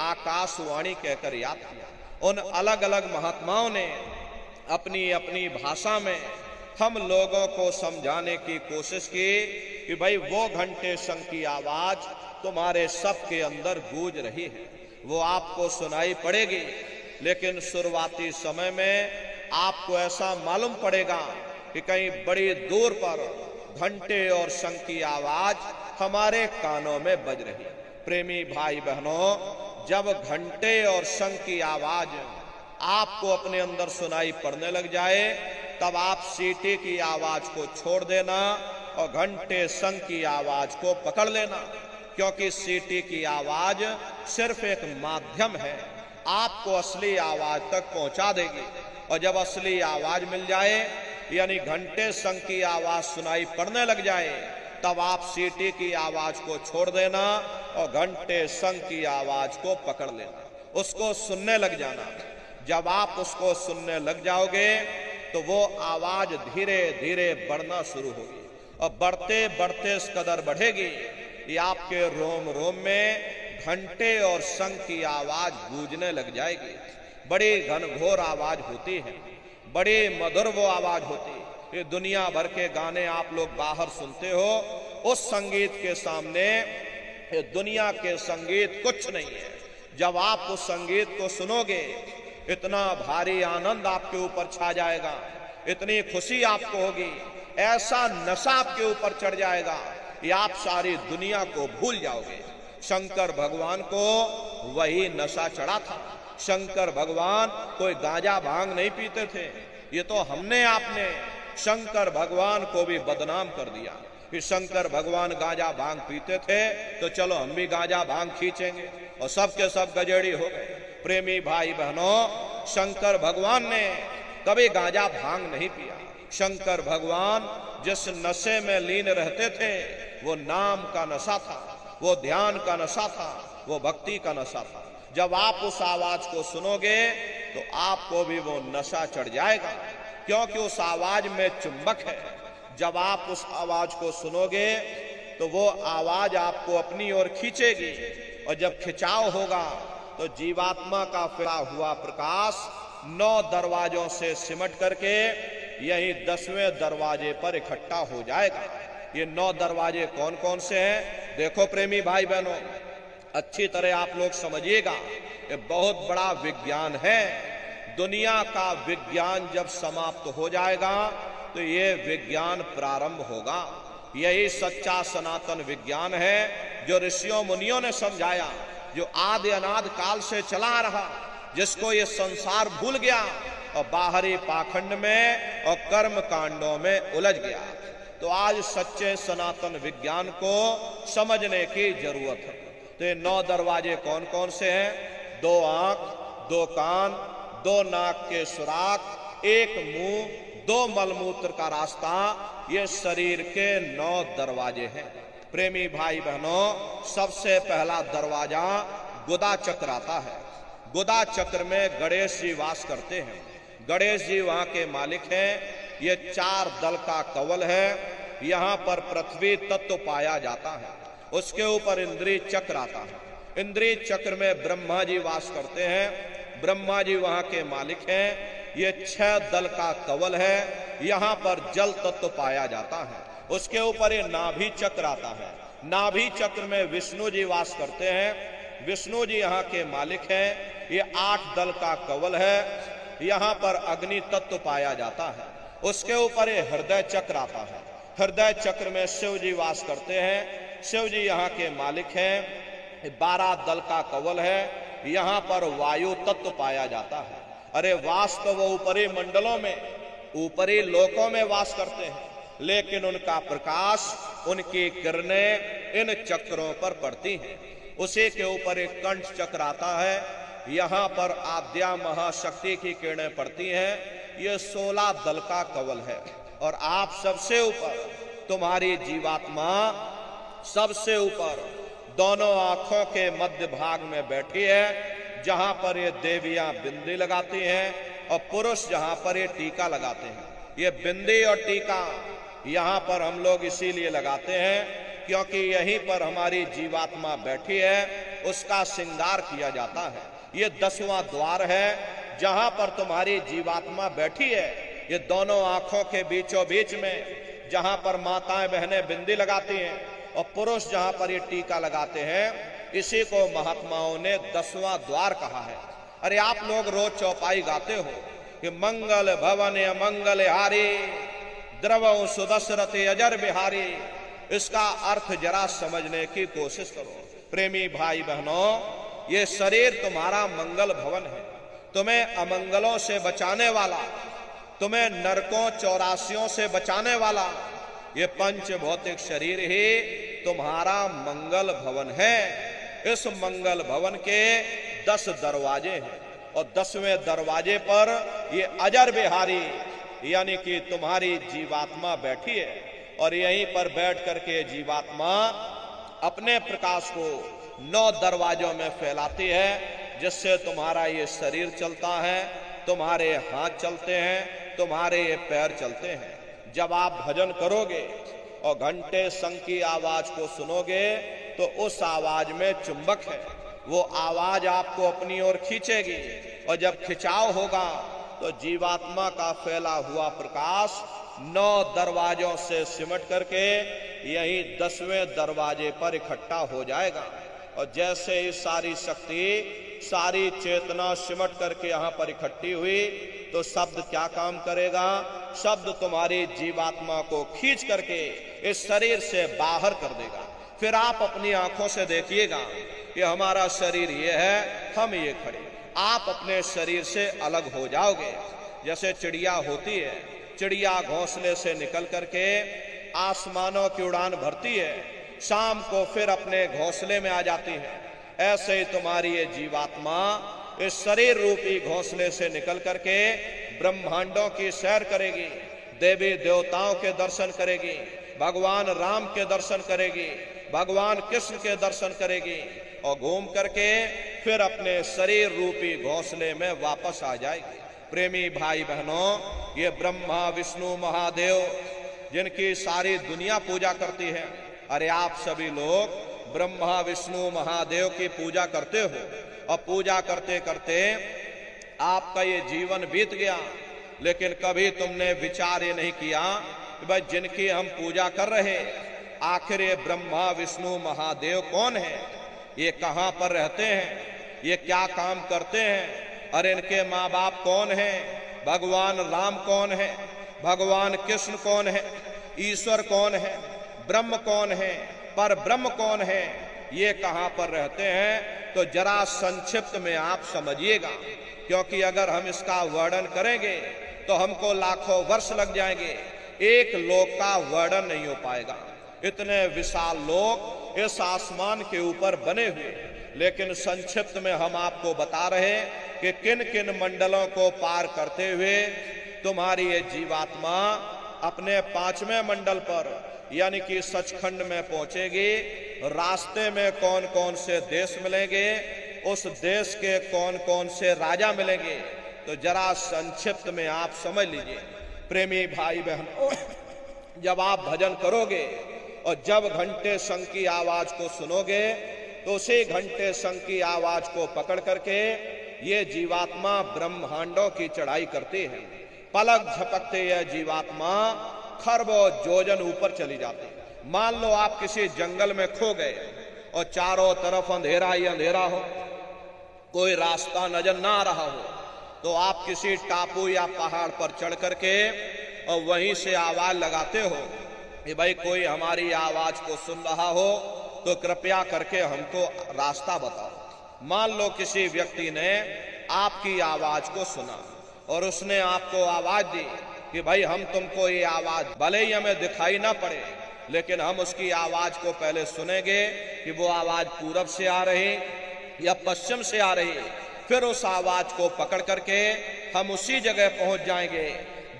आकाशवाणी कहकर याद किया। उन अलग अलग महात्माओं ने अपनी अपनी भाषा में हम लोगों को समझाने की कोशिश की कि भाई वो घंटे शंख की आवाज तुम्हारे सबके अंदर गूंज रही है, वो आपको सुनाई पड़ेगी। लेकिन शुरुआती समय में आपको ऐसा मालूम पड़ेगा कि कहीं बड़ी दूर पर घंटे और शंख की आवाज हमारे कानों में बज रही। प्रेमी भाई बहनों, जब घंटे और शंख की आवाज आपको अपने अंदर सुनाई पड़ने लग जाए तब आप सीटी की आवाज को छोड़ देना और घंटे शंख की आवाज को पकड़ लेना, क्योंकि सीटी की आवाज सिर्फ एक माध्यम है, आपको असली आवाज तक पहुंचा देगी। और जब असली आवाज मिल जाए यानी घंटे शंख की आवाज सुनाई पड़ने लग जाए तब आप सीटी की आवाज को छोड़ देना और घंटे शंख की आवाज को पकड़ लेना, उसको सुनने लग जाना। जब आप उसको सुनने लग जाओगे तो वो आवाज धीरे धीरे बढ़ना शुरू होगी और बढ़ते बढ़ते इस कदर बढ़ेगी ये आपके रोम रोम में घंटे और शंख की आवाज गूंजने लग जाएगी। बड़ी घनघोर आवाज होती है, बड़ी मधुर वो आवाज होती है। ये दुनिया भर के गाने आप लोग बाहर सुनते हो, उस संगीत के सामने ये दुनिया के संगीत कुछ नहीं है। जब आप उस संगीत को सुनोगे इतना भारी आनंद आपके ऊपर छा जाएगा, इतनी खुशी आपको होगी, ऐसा नशा आपके ऊपर चढ़ जाएगा कि आप सारी दुनिया को भूल जाओगे। शंकर भगवान को वही नशा चढ़ा था। शंकर भगवान कोई गांजा भांग नहीं पीते थे। ये तो हमने आपने शंकर भगवान को भी बदनाम कर दिया कि शंकर भगवान गांजा भांग पीते थे तो चलो हम भी गांजा भांग खींचेंगे और सबके सब गजेड़ी हो गए। प्रेमी भाई बहनों, शंकर भगवान ने कभी गांजा भांग नहीं पिया। शंकर भगवान जिस नशे में लीन रहते थे वो नाम का नशा था, वो ध्यान का नशा था, वो भक्ति का नशा था। जब आप उस आवाज को सुनोगे तो आपको भी वो नशा चढ़ जाएगा, क्योंकि उस आवाज में चुंबक है। जब आप उस आवाज को सुनोगे तो वो आवाज आपको अपनी ओर खींचेगी और जब खिंचाव होगा तो जीवात्मा का फिरा हुआ प्रकाश 9 दरवाजों से सिमट करके यही 10वें दरवाजे पर इकट्ठा हो जाएगा। ये 9 दरवाजे कौन कौन से हैं? देखो प्रेमी भाई बहनों, अच्छी तरह आप लोग समझिएगा, ये बहुत बड़ा विज्ञान है। दुनिया का विज्ञान जब समाप्त हो जाएगा तो ये विज्ञान प्रारंभ होगा। यही सच्चा सनातन विज्ञान है जो ऋषियों मुनियों ने समझाया, जो आदि अनादि काल से चला रहा, जिसको ये संसार भूल गया और बाहरी पाखंड में और कर्म कांडों में उलझ गया। तो आज सच्चे सनातन विज्ञान को समझने की जरूरत है। तो ये 9 दरवाजे कौन कौन से हैं? 2 आंख, 2 कान, 2 नाक के सुराख, 1 मुंह, 2 मलमूत्र का रास्ता, ये शरीर के 9 दरवाजे हैं। प्रेमी भाई बहनों, सबसे पहला दरवाजा गुदा चक्र आता है। गुदा चक्र में गणेश जी वास करते हैं। गणेश जी वहां के मालिक हैं। ये 4 दल का कवल है। यहाँ पर पृथ्वी तत्व पाया जाता है। उसके ऊपर इंद्रिय चक्र आता है। इंद्रिय चक्र में ब्रह्मा जी वास करते हैं। ब्रह्मा जी वहां के मालिक हैं। ये 6 दल का कवल है। यहाँ पर जल तत्व पाया जाता है। उसके ऊपर ये नाभि चक्र आता है। नाभि चक्र में विष्णु जी वास करते हैं। विष्णु जी यहाँ के मालिक हैं। ये 8 दल का कवल है। यहाँ पर अग्नि तत्व पाया जाता है। उसके ऊपर ये हृदय चक्र आता है। हृदय चक्र में शिव जी वास करते हैं। शिव जी यहाँ के मालिक हैं। 12 दल का कवल है। यहाँ पर वायु तत्व पाया जाता है। अरे वास तो वो ऊपरी मंडलों में, ऊपरी लोकों में वास करते हैं, लेकिन उनका प्रकाश, उनकी किरणें इन चक्रों पर पड़ती हैं। उसी के ऊपर एक कंठ चक्र आता है। यहाँ पर आद्या महाशक्ति की किरणें पड़ती हैं। ये 16 दल का कवल है। और आप सबसे ऊपर, तुम्हारी जीवात्मा सबसे ऊपर दोनों आंखों के मध्य भाग में बैठी है, जहां पर ये देवियां बिंदी लगाती हैं और पुरुष जहां पर ये टीका लगाते हैं। ये बिंदी और टीका यहाँ पर हम लोग इसीलिए लगाते हैं क्योंकि यहीं पर हमारी जीवात्मा बैठी है, उसका श्रृंगार किया जाता है। ये 10वां द्वार है जहां पर तुम्हारी जीवात्मा बैठी है। ये दोनों आंखों के बीचों बीच में जहां पर माताएं बहनें बिंदी लगाती हैं और पुरुष जहां पर ये टीका लगाते हैं, इसी को महात्माओं ने 10वां द्वार कहा है। अरे आप लोग रोज चौपाई गाते हो कि मंगल भवन मंगल हारी द्रवं सुदशरथ अजर बिहारी। इसका अर्थ जरा समझने की कोशिश करो। प्रेमी भाई बहनों, ये शरीर तुम्हारा मंगल भवन है, तुम्हें अमंगलों से बचाने वाला, तुम्हें नरकों चौरासियों से बचाने वाला ये पंच भौतिक शरीर ही तुम्हारा मंगल भवन है। इस मंगल भवन के 10 दरवाजे हैं और 10वें दरवाजे पर ये अजर बिहारी यानी कि तुम्हारी जीवात्मा बैठी है और यहीं पर बैठ करके जीवात्मा अपने प्रकाश को 9 दरवाजों में फैलाती है, जिससे तुम्हारा ये शरीर चलता है, तुम्हारे हाथ चलते हैं, तुम्हारे ये पैर चलते हैं। जब आप भजन करोगे और घंटे शंख की आवाज को सुनोगे तो उस आवाज में चुंबक है, वो आवाज आपको अपनी ओर खींचेगी और जब खिंचाव होगा तो जीवात्मा का फैला हुआ प्रकाश 9 दरवाजों से सिमट करके यही 10वें दरवाजे पर इकट्ठा हो जाएगा। और जैसे ही सारी शक्ति, सारी चेतना सिमट करके यहाँ पर इकट्ठी हुई तो शब्द क्या काम करेगा? शब्द तुम्हारी जीवात्मा को खींच करके इस शरीर से बाहर कर देगा। फिर आप अपनी आंखों से देखिएगा कि हमारा शरीर ये है, हम ये खड़े। आप अपने शरीर से अलग हो जाओगे। जैसे चिड़िया होती है, चिड़िया घोंसले से निकल करके आसमानों की उड़ान भरती है, शाम को फिर अपने घोंसले में आ जाती है। ऐसे ही तुम्हारी ये जीवात्मा इस शरीर रूपी घोंसले से निकल करके ब्रह्मांडों की सैर करेगी, देवी देवताओं के दर्शन करेगी, भगवान राम के दर्शन करेगी, भगवान कृष्ण के दर्शन करेगी और घूम करके फिर अपने शरीर रूपी घोंसले में वापस आ जाएगी। प्रेमी भाई बहनों, ये ब्रह्मा विष्णु महादेव जिनकी सारी दुनिया पूजा करती है, अरे आप सभी लोग ब्रह्मा विष्णु महादेव की पूजा करते हो और पूजा करते करते आपका ये जीवन बीत गया, लेकिन कभी तुमने विचार ये नहीं किया कि भाई जिनकी हम पूजा कर रहे आखिर ये ब्रह्मा विष्णु महादेव कौन है, ये कहाँ पर रहते हैं, ये क्या काम करते हैं, और इनके माँ बाप कौन हैं, भगवान राम कौन है, भगवान कृष्ण कौन है, ईश्वर कौन है, ब्रह्म कौन है, पर ब्रह्म कौन है, ये कहाँ पर रहते हैं। तो जरा संक्षिप्त में आप समझिएगा, क्योंकि अगर हम इसका वर्णन करेंगे तो हमको लाखों वर्ष लग जाएंगे, एक लोक का वर्णन नहीं हो पाएगा। इतने विशाल लोक इस आसमान के ऊपर बने हुए, लेकिन संक्षिप्त में हम आपको बता रहे कि किन किन मंडलों को पार करते हुए तुम्हारी ये जीवात्मा अपने 5वें मंडल पर यानी कि सचखंड में पहुंचेगी। रास्ते में कौन कौन से देश मिलेंगे, उस देश के कौन कौन से राजा मिलेंगे, तो जरा संक्षिप्त में आप समझ लीजिए। प्रेमी भाई बहन, जब आप भजन करोगे और जब घंटे शंख की आवाज को सुनोगे, तो उसी घंटे शंख की आवाज को पकड़ करके ये जीवात्मा ब्रह्मांडों की चढ़ाई करती है। पलक झपकते यह जीवात्मा खरबों जोजन ऊपर चली जाती है। मान लो आप किसी जंगल में खो गए और चारों तरफ अंधेरा ही अंधेरा हो, कोई रास्ता नजर ना आ रहा हो, तो आप किसी टापू या पहाड़ पर चढ़ करके और वहीं से आवाज लगाते हो कि भाई कोई हमारी आवाज को सुन रहा हो तो कृपया करके हमको रास्ता बताओ। मान लो किसी व्यक्ति ने आपकी आवाज को सुना और उसने आपको आवाज दी कि भाई हम तुमको ये आवाज, भले ही हमें दिखाई ना पड़े, लेकिन हम उसकी आवाज को पहले सुनेंगे कि वो आवाज पूरब से आ रही या पश्चिम से आ रही, फिर उस आवाज को पकड़ करके हम उसी जगह पहुंच जाएंगे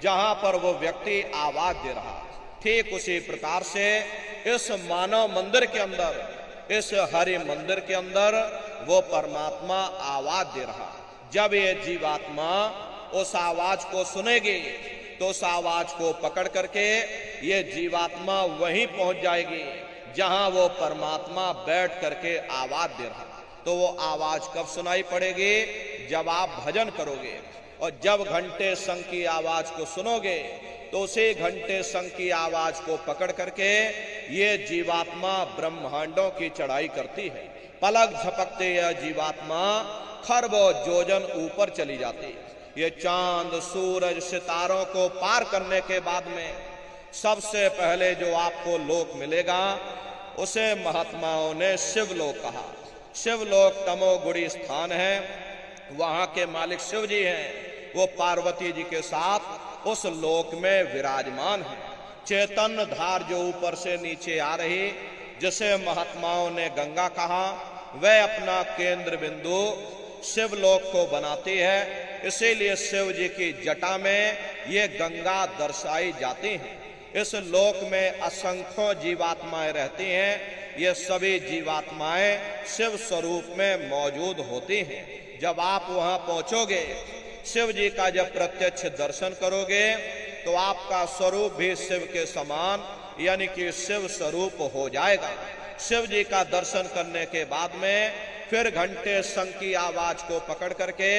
जहां पर वो व्यक्ति आवाज दे रहा। ठीक उसी प्रकार से इस मानव मंदिर के अंदर, इस हरि मंदिर के अंदर वो परमात्मा आवाज दे रहा। जब ये जीवात्मा उस आवाज को सुनेगी तो उस आवाज को पकड़ करके ये जीवात्मा वहीं पहुंच जाएगी जहां वो परमात्मा बैठ करके आवाज दे रहा। तो वो आवाज कब सुनाई पड़ेगी, जब आप भजन करोगे। और जब घंटे शंख की आवाज को सुनोगे तो उसी घंटे शंख की आवाज को पकड़ करके ये जीवात्मा ब्रह्मांडों की चढ़ाई करती है। पलक झपकते यह जीवात्मा खरबों जोजन ऊपर चली जाती है। ये चांद सूरज सितारों को पार करने के बाद में सबसे पहले जो आपको लोक मिलेगा उसे महात्माओं ने शिवलोक कहा। शिवलोक तमोगुणी स्थान है, वहां के मालिक शिव जी हैं। वो पार्वती जी के साथ उस लोक में विराजमान है। चैतन्य धार जो ऊपर से नीचे आ रही, जिसे महात्माओं ने गंगा कहा, वह अपना केंद्र बिंदु शिवलोक को बनाती है। इसीलिए शिव जी की जटा में ये गंगा दर्शाई जाती है। इस लोक में असंख्यों जीवात्माएं रहती हैं। ये सभी जीवात्माएं शिव स्वरूप में मौजूद होती हैं। जब आप वहां पहुंचोगे, शिव जी का जब प्रत्यक्ष दर्शन करोगे तो आपका स्वरूप भी शिव के समान यानी कि शिव स्वरूप हो जाएगा। शिव जी का दर्शन करने के बाद में फिर घंटे शंख की आवाज को पकड़ करके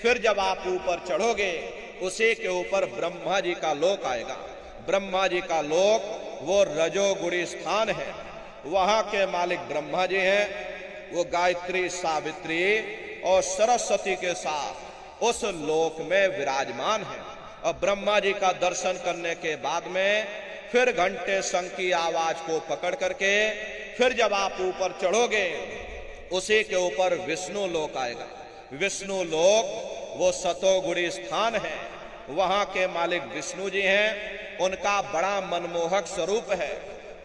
फिर जब आप ऊपर चढ़ोगे, उसी के ऊपर ब्रह्मा जी का लोक आएगा। ब्रह्मा जी का लोक वो रजोगुणी स्थान है। वहां के मालिक ब्रह्मा जी हैं। वो गायत्री, सावित्री और सरस्वती के साथ उस लोक में विराजमान है। और ब्रह्मा जी का दर्शन करने के बाद में फिर घंटे शंख की आवाज को पकड़ करके फिर जब आप ऊपर चढ़ोगे, उसी के ऊपर विष्णु लोक आएगा। विष्णु लोक वो सतोगुणी स्थान है। वहां के मालिक विष्णु जी हैं। उनका बड़ा मनमोहक स्वरूप है।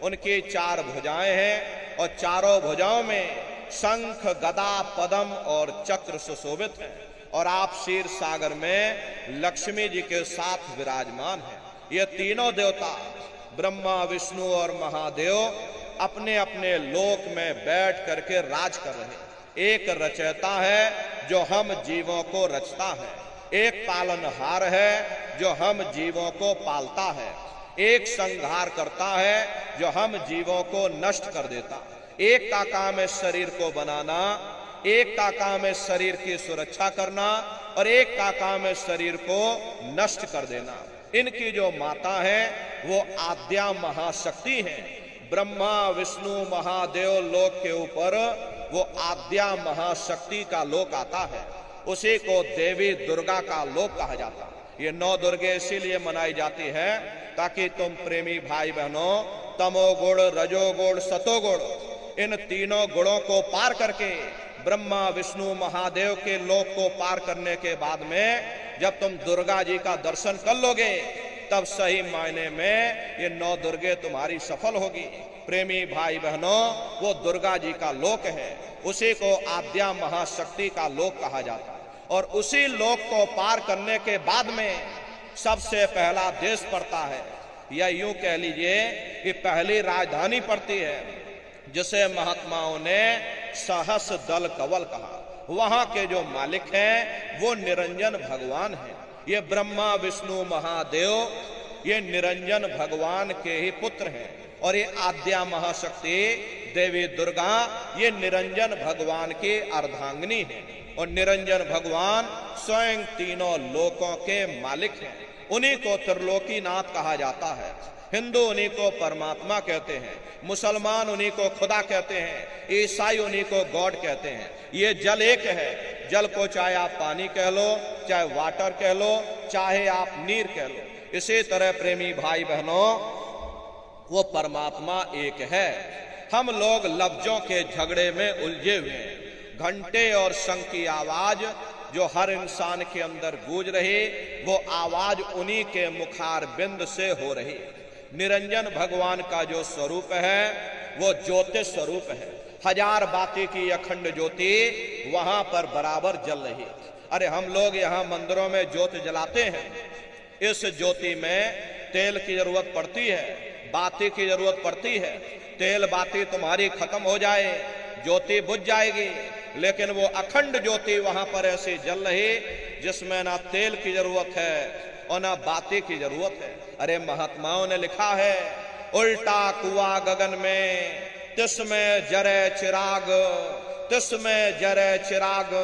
उनकी 4 भुजाएं हैं और चारों भुजाओं में शंख, गदा, पद्म और चक्र सुशोभित हैं। और आप क्षीर सागर में लक्ष्मी जी के साथ विराजमान हैं। ये तीनों देवता ब्रह्मा, विष्णु और महादेव अपने अपने लोक में बैठ करके राज कर रहे हैं। एक रचयिता है जो हम जीवों को रचता है, एक पालनहार है जो हम जीवों को पालता है, एक संहार करता है जो हम जीवों को नष्ट कर देता। एक का काम है शरीर को बनाना, एक का काम है शरीर की सुरक्षा करना और एक का काम है शरीर को नष्ट कर देना। इनकी जो माता है वो आद्या महाशक्ति है, ब्रह्मा विष्णु महादेव लोक के ऊपर वो आद्या महाशक्ति का लोक आता है, उसी को देवी दुर्गा का लोक कहा जाता है। ये 9 दुर्गे इसीलिए मनाई जाती है ताकि तुम प्रेमी भाई बहनों तमोगुण, रजोगुण, सतोगुण, इन तीनों गुणों को पार करके ब्रह्मा विष्णु महादेव के लोक को पार करने के बाद में जब तुम दुर्गा जी का दर्शन कर लोगे तब सही मायने में ये 9 दुर्गे तुम्हारी सफल होगी। प्रेमी भाई बहनों, वो दुर्गा जी का लोक है, उसी को आद्या महाशक्ति का लोक कहा जाता है। और उसी लोक को पार करने के बाद में सबसे पहला देश पड़ता है, या यूं कह लीजिए कि पहली राजधानी पड़ती है, जिसे महात्माओं ने सहस दल कवल कहा। वहां के जो मालिक हैं वो निरंजन भगवान हैं। ये ब्रह्मा विष्णु महादेव ये निरंजन भगवान के ही पुत्र हैं, और ये आद्या महाशक्ति देवी दुर्गा ये निरंजन भगवान की अर्धांगिनी है। और निरंजन भगवान स्वयं तीनों लोकों के मालिक हैं। उन्हीं को त्रिलोकीनाथ कहा जाता है। हिंदू उन्हीं को परमात्मा कहते हैं, मुसलमान उन्हीं को खुदा कहते हैं, ईसाई उन्हीं को गॉड कहते हैं। ये जल एक है, जल को चाहे आप पानी कह लो, चाहे वाटर कह लो, चाहे आप नीर कह लो। इसी तरह प्रेमी भाई बहनों वो परमात्मा एक है। हम लोग लफ्जों के झगड़े में उलझे हुए हैं। घंटे और शंख की आवाज जो हर इंसान के अंदर गूंज रही, वो आवाज उन्हीं के मुखार बिंद से हो रही। निरंजन भगवान का जो स्वरूप है वो ज्योतिष स्वरूप है। 1000 बाती की अखंड ज्योति वहां पर बराबर जल रही। अरे हम लोग यहाँ मंदिरों में ज्योति जलाते हैं, इस ज्योति में तेल की जरूरत पड़ती है, बाती की जरूरत पड़ती है। तेल बाती तुम्हारी खत्म हो जाए, ज्योति बुझ जाएगी, लेकिन वो अखंड ज्योति वहां पर ऐसी जल रही जिसमें ना तेल की जरूरत है और ना बाती की जरूरत है। अरे महात्माओं ने लिखा है, उल्टा कुआं गगन में तिसमें जरे चिराग, तिसमें जरे चिराग,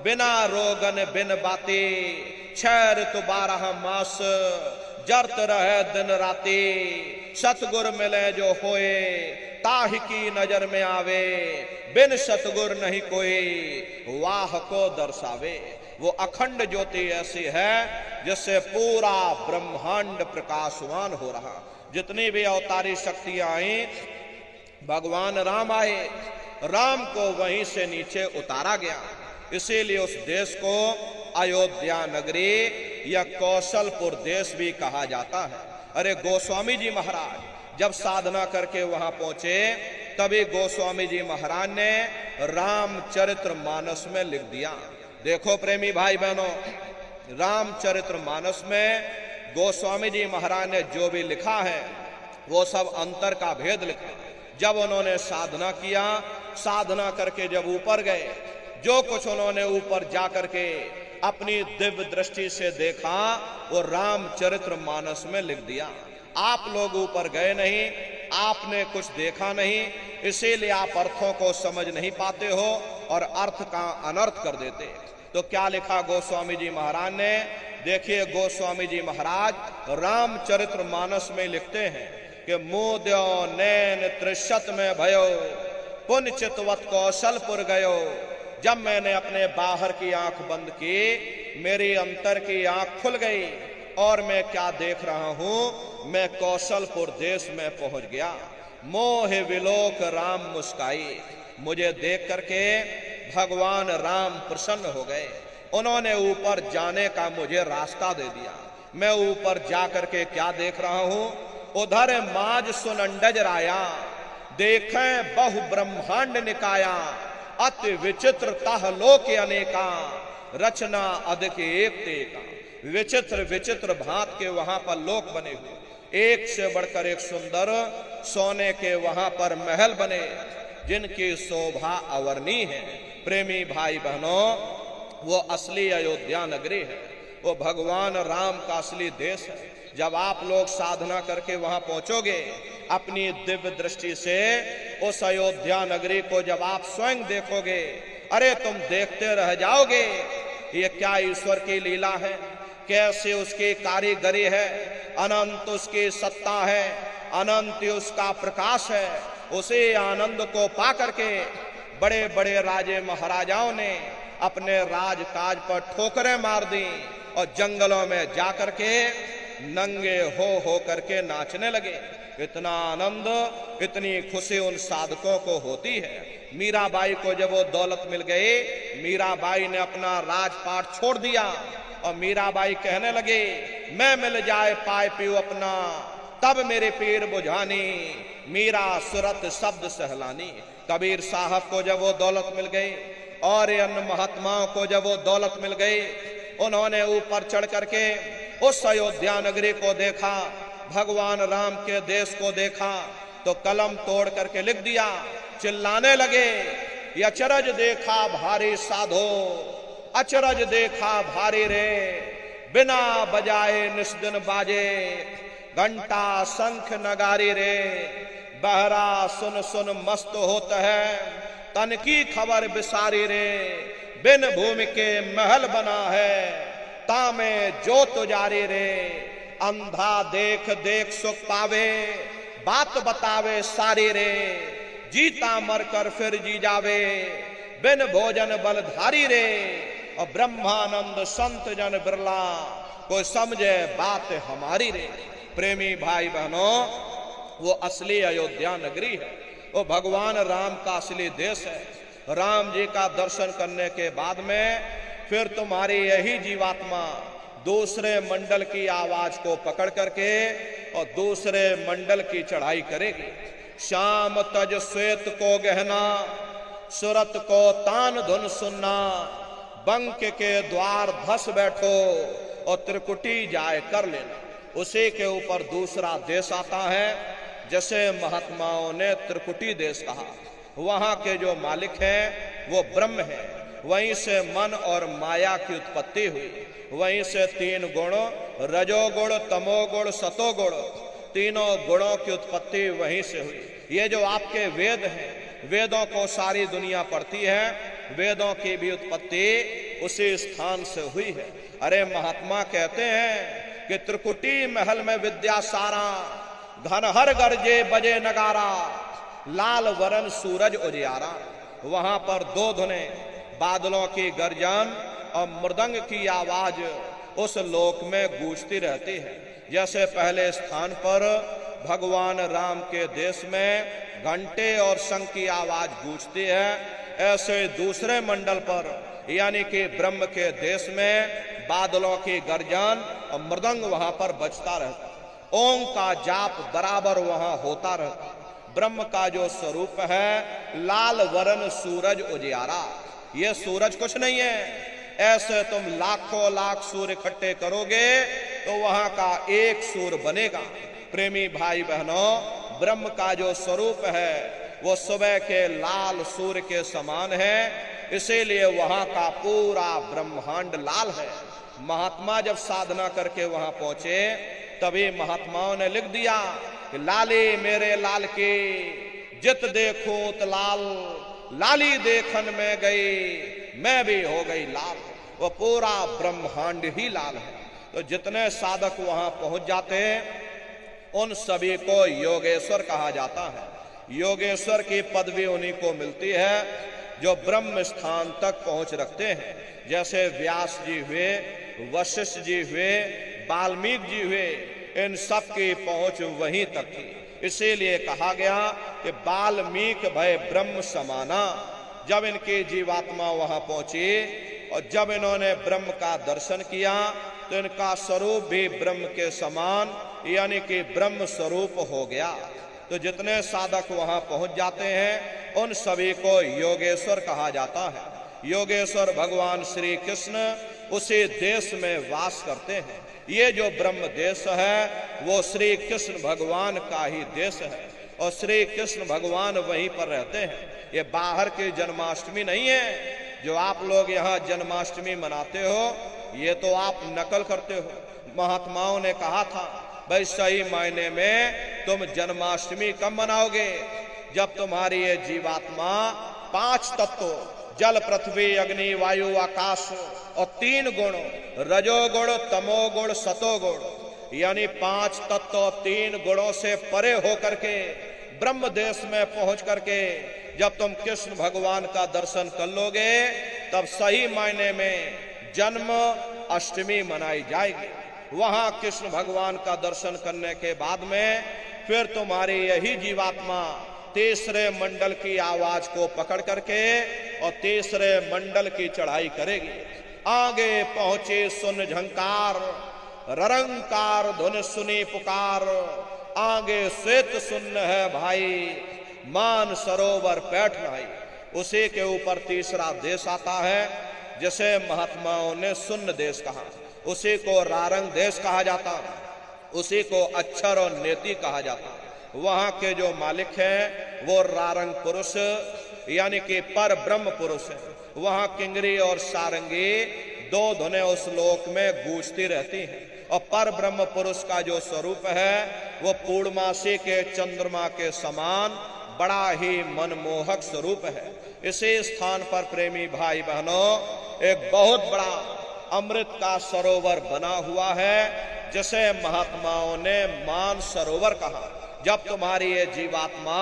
बिना रोगन बिन बाती, 6 ऋतु 12 मास, जरत रहे दिन राती, सतगुर मिले जो होए, ताहि की नजर में आवे, बिन सतगुर नहीं कोई, वाह को दर्शावे। वो अखंड ज्योति ऐसी है जिससे पूरा ब्रह्मांड प्रकाशवान हो रहा। जितनी भी अवतारी शक्तियां आई, भगवान राम आए, राम को वहीं से नीचे उतारा गया। इसीलिए उस देश को अयोध्या नगरी या कौशलपुर देश भी कहा जाता है। अरे गोस्वामी जी महाराज जब साधना करके वहां पहुंचे, तभी गोस्वामी जी महाराज ने रामचरित्र मानस में लिख दिया। देखो प्रेमी भाई बहनों, रामचरित्र मानस में गोस्वामी जी महाराज ने जो भी लिखा है वो सब अंतर का भेद लिखा। जब उन्होंने साधना किया, साधना करके जब ऊपर गए, जो कुछ उन्होंने ऊपर जा करके अपनी दिव्य दृष्टि से देखा वो रामचरित्र मानस में लिख दिया। आप लोग ऊपर गए नहीं, आपने कुछ देखा नहीं, इसीलिए आप अर्थों को समझ नहीं पाते हो और अर्थ का अनर्थ कर देते। तो क्या लिखा गोस्वामी जी महाराज ने? देखिए गोस्वामी जी महाराज रामचरित्र मानस में लिखते हैं कि मोद्यो नैन त्रिशत में भयो, पुण्य चितवत कौशलपुर गयो। जब मैंने अपने बाहर की आंख बंद की, मेरी अंतर की आंख खुल गई और मैं क्या देख रहा हूं, मैं कौशलपुर देश में पहुंच गया। मोह विलोक राम मुस्काई, मुझे देख करके भगवान राम प्रसन्न हो गए। उन्होंने ऊपर जाने का मुझे रास्ता दे दिया। मैं ऊपर जा करके क्या देख रहा हूं, उधर माज सुनंडज राया, देखें बहु ब्रह्मांड निकाया, अति विचित्र तह लोक अनेका, रचना अधिक एक तेका। विचित्र विचित्र भांत के वहां पर लोक बने हुए, एक से बढ़कर एक सुंदर सोने के वहां पर महल बने जिनकी शोभा अवर्णीय है। प्रेमी भाई बहनों, वो असली अयोध्या नगरी है, वो भगवान राम का असली देश है। जब आप लोग साधना करके वहां पहुंचोगे, अपनी दिव्य दृष्टि से उस अयोध्या नगरी को जब आप स्वयं देखोगे, अरे तुम देखते रह जाओगे, ये क्या ईश्वर की लीला है, कैसे उसकी कारीगरी है, अनंत उसकी सत्ता है, अनंत उसका प्रकाश है। उसी आनंद को पा करके बड़े बड़े राजे महाराजाओं ने अपने राजकाज पर ठोकरें मार दी और जंगलों में जाकर के नंगे हो करके नाचने लगे। इतना आनंद, इतनी खुशी उन साधकों को होती है। मीराबाई को जब वो दौलत मिल गई, मीराबाई ने अपना राजपाट छोड़ दिया और मीराबाई कहने लगे, मैं मिल जाए पाए पीऊ अपना, तब मेरे पीर बुझानी, मीरा सुरत शब्द सहलानी। कबीर साहब को जब वो दौलत मिल गई और अन्य महात्माओं को जब वो दौलत मिल गई, उन्होंने ऊपर चढ़ करके उस अयोध्या नगरी को देखा, भगवान राम के देश को देखा, तो कलम तोड़ करके लिख दिया। चिल्लाने लगे, ये अचरज देखा भारी साधो, अचरज देखा भारी रे, बिना बजाए निस्दिन बाजे, घंटा शंख नगारी रे, बहरा सुन सुन मस्त होता है, तन की खबर बिसारी रे, बिन भूमि के महल बना है, तामे जो तुजारी रे, अंधा देख देख सुख पावे, बात बतावे सारी रे, जीता मर कर फिर जी जावे, बिन भोजन बलधारी रे, और ब्रह्मानंद संत जन बिरला, कोई समझे बात हमारी रे। प्रेमी भाई बहनों, वो असली अयोध्या नगरी है, वो भगवान राम का असली देश है। राम जी का दर्शन करने के बाद में फिर तुम्हारी यही जीवात्मा दूसरे मंडल की आवाज को पकड़ करके और दूसरे मंडल की चढ़ाई करेगी। श्याम तज श्वेत को गहना, सुरत को तान धुन सुनना, बंक के द्वार धस बैठो और त्रिकुटी जाए कर लेना। उसी के ऊपर दूसरा देश आता है, जैसे महात्माओं ने त्रिकुटी देश कहा। वहां के जो मालिक हैं वो ब्रह्म है, वहीं से मन और माया की उत्पत्ति हुई, वहीं से तीन गुण रजोगुण तमोगुण सतोगुण, तीनों गुणों की उत्पत्ति वहीं से हुई। ये जो आपके वेद हैं, वेदों को सारी दुनिया पढ़ती है, वेदों की भी उत्पत्ति उसी स्थान से हुई है। अरे महात्मा कहते हैं कि त्रिकुटी महल में विद्या सारा, घनहर गरजे बजे नगारा, लाल वरन सूरज उजियारा। वहां पर दो धुने, बादलों की गर्जन और मृदंग की आवाज उस लोक में गूंजती रहती है। जैसे पहले स्थान पर भगवान राम के देश में घंटे और शंख की आवाज गूंजती है, ऐसे दूसरे मंडल पर यानी कि ब्रह्म के देश में बादलों की गर्जन और मृदंग वहां पर बजता रहता, ओम का जाप बराबर वहां होता रहता। ब्रह्म का जो स्वरूप है लाल वरण सूरज उजियारा, ये सूरज कुछ नहीं है। ऐसे तुम लाखों लाख सूर्य इकट्ठे करोगे तो वहां का एक सूर्य बनेगा। प्रेमी भाई बहनों, ब्रह्म का जो स्वरूप है वो सुबह के लाल सूर्य के समान है, इसीलिए वहां का पूरा ब्रह्मांड लाल है। महात्मा जब साधना करके वहां पहुंचे, तभी महात्माओं ने लिख दिया कि लाली मेरे लाल की, जित देखूं त लाल, लाली देखन में गई, मैं भी हो गई लाल। वो पूरा ब्रह्मांड ही लाल है। तो जितने साधक वहां पहुंच जाते हैं उन सभी को योगेश्वर कहा जाता है। योगेश्वर की पदवी उन्हीं को मिलती है जो ब्रह्म स्थान तक पहुंच रखते हैं। जैसे व्यास जी हुए, वशिष्ठ जी हुए, वाल्मीकि जी हुए, इन सब की पहुंच वहीं तक थी। इसीलिए कहा गया कि वाल्मीकि भय ब्रह्म समाना। जब इनकी जीवात्मा वहां पहुंची और जब इन्होंने ब्रह्म का दर्शन किया तो इनका स्वरूप भी ब्रह्म के समान यानी कि ब्रह्म स्वरूप हो गया। तो जितने साधक वहां पहुंच जाते हैं उन सभी को योगेश्वर कहा जाता है। योगेश्वर भगवान श्री कृष्ण उसी देश में वास करते हैं। ये जो ब्रह्म देश है वो श्री कृष्ण भगवान का ही देश है और श्री कृष्ण भगवान वहीं पर रहते हैं। ये बाहर की जन्माष्टमी नहीं है जो आप लोग यहाँ जन्माष्टमी मनाते हो, ये तो आप नकल करते हो। महात्माओं ने कहा था भाई सही मायने में तुम जन्माष्टमी कब मनाओगे? जब तुम्हारी ये जीवात्मा 5 तत्व जल पृथ्वी अग्नि वायु आकाश और 3 गुण रजोगुण तमोगुण सतोगुण यानी 5 तत्व 3 गुणों से परे होकर के ब्रह्म देश में पहुंच करके जब तुम कृष्ण भगवान का दर्शन कर लोगे तब सही मायने में जन्म अष्टमी मनाई जाएगी। वहां कृष्ण भगवान का दर्शन करने के बाद में फिर तुम्हारी यही जीवात्मा तीसरे मंडल की आवाज को पकड़ करके और तीसरे मंडल की चढ़ाई करेगी। आगे पहुंचे सुन झंकार, ररंकार धुन सुनी पुकार, आगे श्वेत सुन्न है भाई, मान सरोवर पैठ नाई। उसी के ऊपर तीसरा देश आता है जिसे महात्माओं ने सुन्न देश कहा, उसी को रारंग देश कहा जाता, उसी को अक्षर और नेति कहा जाता। वहां के जो मालिक हैं वो रारंग पुरुष यानी कि पर ब्रह्म पुरुष है। वहां किंगरी और सारंगी 2 धुनें उस लोक में गूंजती रहती हैं और पर ब्रह्म पुरुष का जो स्वरूप है वो पूर्णमासी के चंद्रमा के समान बड़ा ही मनमोहक स्वरूप है। इसी स्थान पर प्रेमी भाई बहनों एक बहुत बड़ा अमृत का सरोवर बना हुआ है जिसे महात्माओं ने मान सरोवर कहा। जब तुम्हारी ये जीवात्मा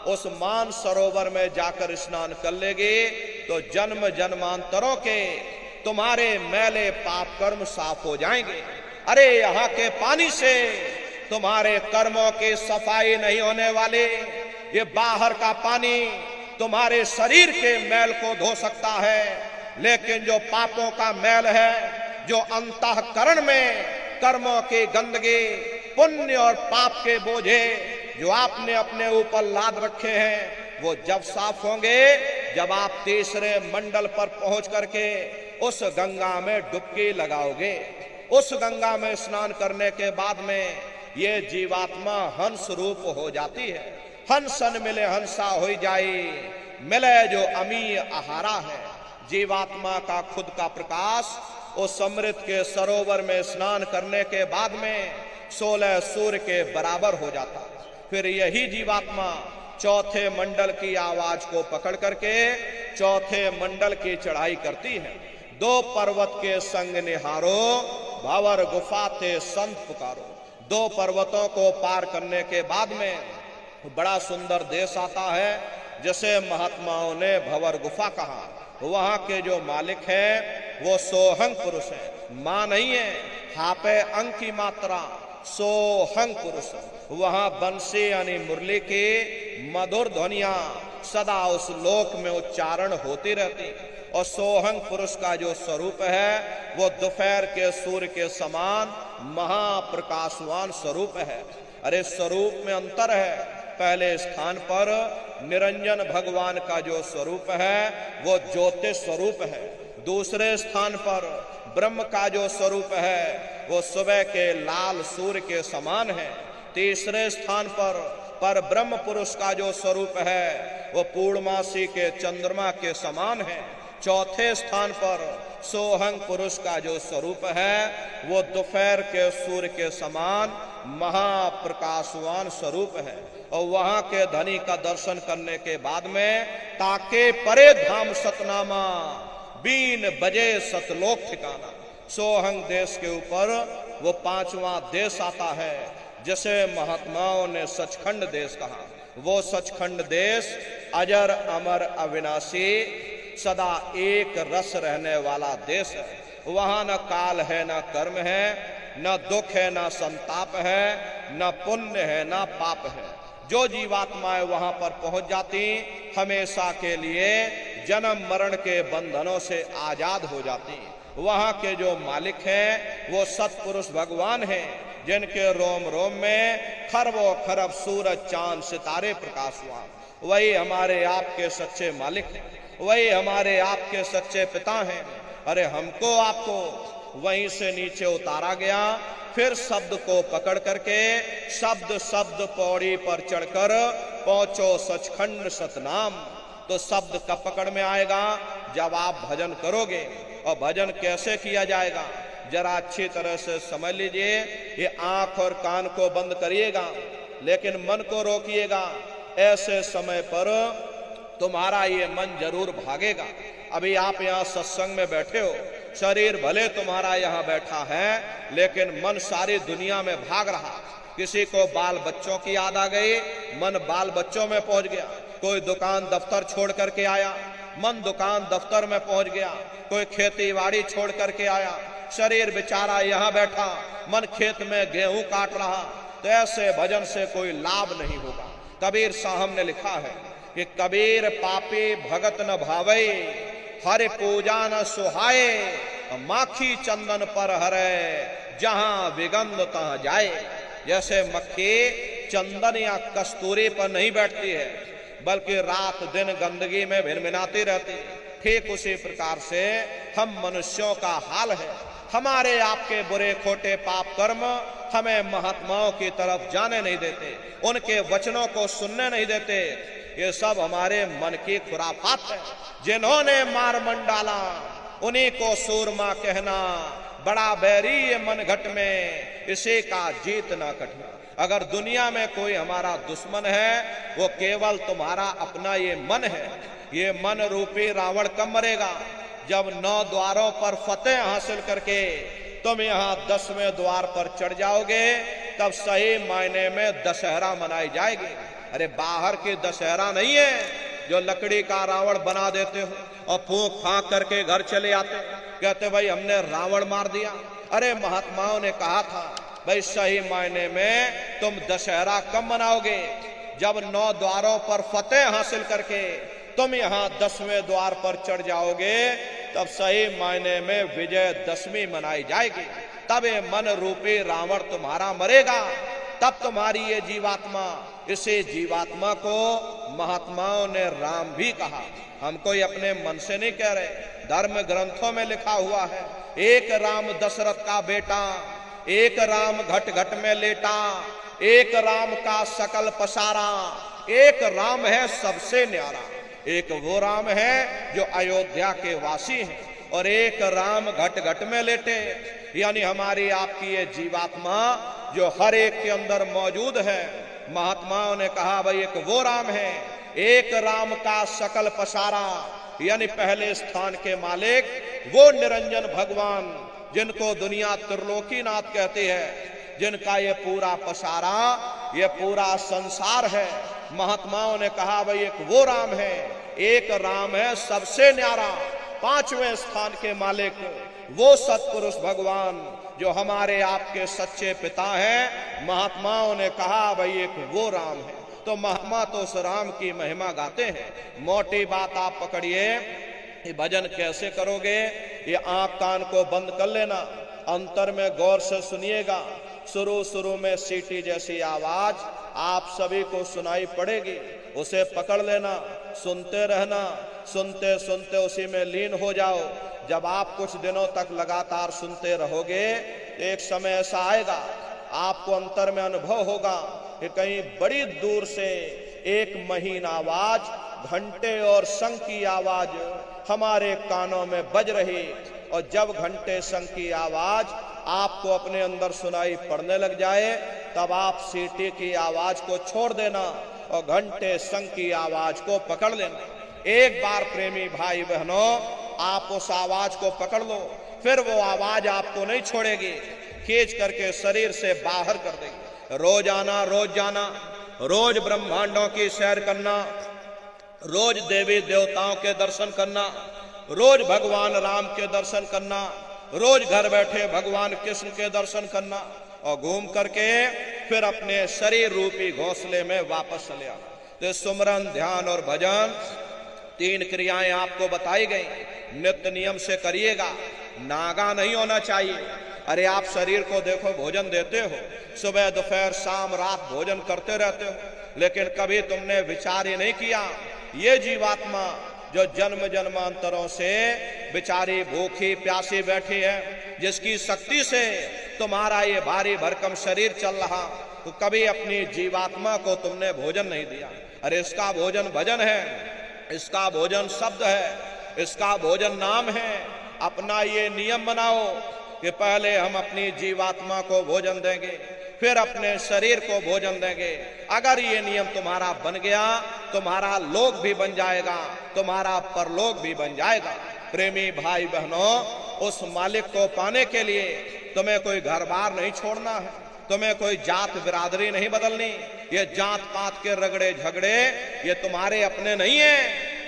उस मान सरोवर में जाकर स्नान कर लेगी तो जन्म जन्मांतरों के तुम्हारे मैले पाप कर्म साफ हो जाएंगे। अरे यहाँ के पानी से तुम्हारे कर्मों की सफाई नहीं होने वाली, ये बाहर का पानी तुम्हारे शरीर के मैल को धो सकता है, लेकिन जो पापों का मैल है, जो अंतःकरण में कर्मों की गंदगी, पुण्य और पाप के बोझे जो आपने अपने ऊपर लाद रखे हैं, वो जब साफ होंगे जब आप तीसरे मंडल पर पहुंच करके उस गंगा में डुबकी लगाओगे। उस गंगा में स्नान करने के बाद में ये जीवात्मा हंस रूप हो जाती है। हंसन मिले हंसा हो जाई, मिले जो अमीय आहारा है। जीवात्मा का खुद का प्रकाश उस अमृत के सरोवर में स्नान करने के बाद में 16 सूर्य के बराबर हो जाता। फिर यही जीवात्मा चौथे मंडल की आवाज को पकड़ करके चौथे मंडल की चढ़ाई करती है। 2 पर्वत के संग निहारो, भंवर गुफा थे संत पुकारो। 2 पर्वतों को पार करने के बाद में बड़ा सुंदर देश आता है जिसे महात्माओं ने भंवर गुफा कहा। वहां के जो मालिक हैं वो सोहंग पुरुष है, मां नहीं है, हापे अंक की मात्रा, सोहंग पुरुष। वहां बंसी यानी मुरली की मधुर ध्वनियां सदा उस लोक में उच्चारण होती रहती। और सोहंग पुरुष का जो स्वरूप है वो दोपहर के सूर्य के समान महाप्रकाशवान स्वरूप है। अरे स्वरूप में अंतर है। पहले स्थान पर निरंजन भगवान का जो स्वरूप है वो ज्योतिष स्वरूप है। दूसरे स्थान पर ब्रह्म का जो स्वरूप है वो सुबह के लाल सूर्य के समान है। तीसरे स्थान पर ब्रह्म पुरुष का जो स्वरूप है वो पूर्णमासी के चंद्रमा के समान है। चौथे स्थान पर सोहंग पुरुष का जो स्वरूप है वो दोपहर के सूर्य के समान महाप्रकाशवान स्वरूप है। और वहां के धनी का दर्शन करने के बाद में ताके परे धाम सतनामा, बीन बजे सतलोक ठिकाना। सोहंग देश के ऊपर वो 5वां देश आता है जिसे महात्माओं ने सचखंड देश कहा। वो सचखंड देश अजर अमर अविनाशी सदा एक रस रहने वाला देश है। वहां न काल है, न कर्म है, न दुख है, न संताप है, न पुण्य है, न पाप है। जो जीवात्माएं वहां पर पहुंच जाती हमेशा के लिए जन्म मरण के बंधनों से आजाद हो जाती। वहां के जो मालिक हैं वो सतपुरुष भगवान हैं जिनके रोम रोम में खरबों खरब सूरज चांद सितारे प्रकाशवान। वही हमारे आपके सच्चे मालिक हैं, वही हमारे आपके सच्चे पिता हैं। अरे हमको आपको वहीं से नीचे उतारा गया, फिर शब्द को पकड़ करके शब्द शब्द पौड़ी पर चढ़कर पहुंचो सचखंड सतनाम। तो शब्द कब पकड़ में आएगा? जब आप भजन करोगे। और भजन कैसे किया जाएगा जरा अच्छी तरह से समझ लीजिए। ये आंख और कान को बंद करिएगा लेकिन मन को रोकिएगा। ऐसे समय पर तुम्हारा ये मन जरूर भागेगा। अभी आप यहाँ सत्संग में बैठे हो, शरीर भले तुम्हारा यहाँ बैठा है लेकिन मन सारी दुनिया में भाग रहा। किसी को बाल बच्चों की याद आ गई, मन बाल बच्चों में पहुंच गया। कोई दुकान दफ्तर छोड़ करके आया, मन दुकान दफ्तर में पहुंच गया। कोई खेती बाड़ी छोड़ करके आया, शरीर बेचारा यहाँ बैठा, मन खेत में गेहूं काट रहा। तो ऐसे भजन से कोई लाभ नहीं होगा। कबीर साहब ने लिखा है कि कबीर पापी भगत न भावे, हरि पूजा न सुहाए, माखी चंदन पर हरे, जहां विगंध तहां जाए। जैसे मक्खी चंदन या कस्तूरी पर नहीं बैठती है, बल्कि रात दिन गंदगी में भिनभिनाती रहती, ठीक उसी प्रकार से हम मनुष्यों का हाल है। हमारे आपके बुरे खोटे पाप कर्म हमें महात्माओं की तरफ जाने नहीं देते, उनके वचनों को सुनने नहीं देते। ये सब हमारे मन की खुराफात है। जिन्होंने मार मन डाला उन्हीं को सूरमा कहना, बड़ा बैरी ये मन घट में, इसी का जीतना कठिन। अगर दुनिया में कोई हमारा दुश्मन है, वो केवल तुम्हारा अपना ये मन है। ये मन रूपी रावण कब मरेगा? जब 9 द्वारों पर फतेह हासिल करके तुम यहाँ 10वें द्वार पर चढ़ जाओगे, तब सही मायने में दशहरा मनाई जाएगी। अरे बाहर की दशहरा नहीं है जो लकड़ी का रावण बना देते हो और फूंक फांक करके घर चले आते, कहते भाई हमने रावण मार दिया। अरे महात्माओं ने कहा था भाई सही मायने में तुम दशहरा कब मनाओगे? जब 9 द्वारों पर फतेह हासिल करके तुम यहाँ 10वें द्वार पर चढ़ जाओगे, तब सही मायने में विजयदशमी मनाई जाएगी। तब ये मन रूपी रावण तुम्हारा मरेगा, तब तुम्हारी ये जीवात्मा, इसे जीवात्मा को महात्माओं ने राम भी कहा। हम कोई अपने मन से नहीं कह रहे, धर्म ग्रंथों में लिखा हुआ है। एक राम दशरथ का बेटा, एक राम घट घट में लेटा, एक राम का सकल पसारा, एक राम है सबसे न्यारा। एक वो राम है जो अयोध्या के वासी हैं, और एक राम घट घट में लेटे, यानी हमारी आपकी ये जीवात्मा जो हर एक के अंदर मौजूद है। महात्माओं ने कहा भाई एक वो राम है, एक राम का सकल पसारा, यानी पहले स्थान के मालिक वो निरंजन भगवान जिनको दुनिया त्रिलोकीनाथ कहती है, जिनका ये पूरा पसारा, ये पूरा संसार है। महात्माओं ने कहा भाई एक वो राम है, एक राम है सबसे न्यारा, 5वें स्थान के मालिक वो सत्पुरुष भगवान जो हमारे आपके सच्चे पिता हैं। महात्माओं ने कहा भाई एक वो राम है। तो महात्मा तो उस राम की महिमा गाते हैं। मोटी बात आप पकड़िए, ये भजन कैसे करोगे? ये आंख कान को बंद कर लेना, अंतर में गौर से सुनिएगा। शुरू में सीटी जैसी आवाज आप सभी को सुनाई पड़ेगी, उसे पकड़ लेना, सुनते रहना, सुनते सुनते उसी में लीन हो जाओ। जब आप कुछ दिनों तक लगातार सुनते रहोगे, एक समय ऐसा आएगा आपको अंतर में अनुभव होगा कि कहीं बड़ी दूर से एक महीन आवाज, घंटे और शंख की आवाज हमारे कानों में बज रही, और जब घंटे शंख की आवाज आपको अपने अंदर सुनाई पड़ने लग जाए, तब आप सीटी की आवाज को छोड़ देना और घंटे शंख की आवाज को पकड़ लेना। एक बार प्रेमी भाई बहनों आप उस आवाज को पकड़ लो, फिर वो आवाज आपको नहीं छोड़ेगी, खींच करके शरीर से बाहर कर देगी। रोज आना, रोज जाना, रोज ब्रह्मांडों की सैर करना, रोज देवी देवताओं के दर्शन करना, रोज भगवान राम के दर्शन करना, रोज घर बैठे भगवान कृष्ण के दर्शन करना, और घूम करके फिर अपने शरीर रूपी घोंसले में वापस चले आना। तो सुमरन, ध्यान और भजन 3 क्रियाएं आपको बताई गई, नित्य नियम से करिएगा, नागा नहीं होना चाहिए। अरे आप शरीर को देखो, भोजन देते हो, सुबह दोपहर शाम रात भोजन करते रहते हो, लेकिन कभी तुमने विचार ही नहीं किया ये जीवात्मा जो जन्म जन्मांतरों से बेचारी भूखी प्यासी बैठी है, जिसकी शक्ति से तुम्हारा ये भारी भरकम शरीर चल रहा, तो कभी अपनी जीवात्मा को तुमने भोजन नहीं दिया। अरे इसका भोजन भजन है, इसका भोजन शब्द है, इसका भोजन नाम है। अपना ये नियम बनाओ कि पहले हम अपनी जीवात्मा को भोजन देंगे, फिर अपने शरीर को भोजन देंगे। अगर ये नियम तुम्हारा बन गया, तुम्हारा लोक भी बन जाएगा, तुम्हारा परलोक भी बन जाएगा। प्रेमी भाई बहनों, उस मालिक को पाने के लिए तुम्हें कोई घर बार नहीं छोड़ना है, तुम्हें कोई जात बिरादरी नहीं बदलनी। ये जात पात के रगड़े झगड़े ये तुम्हारे अपने नहीं है,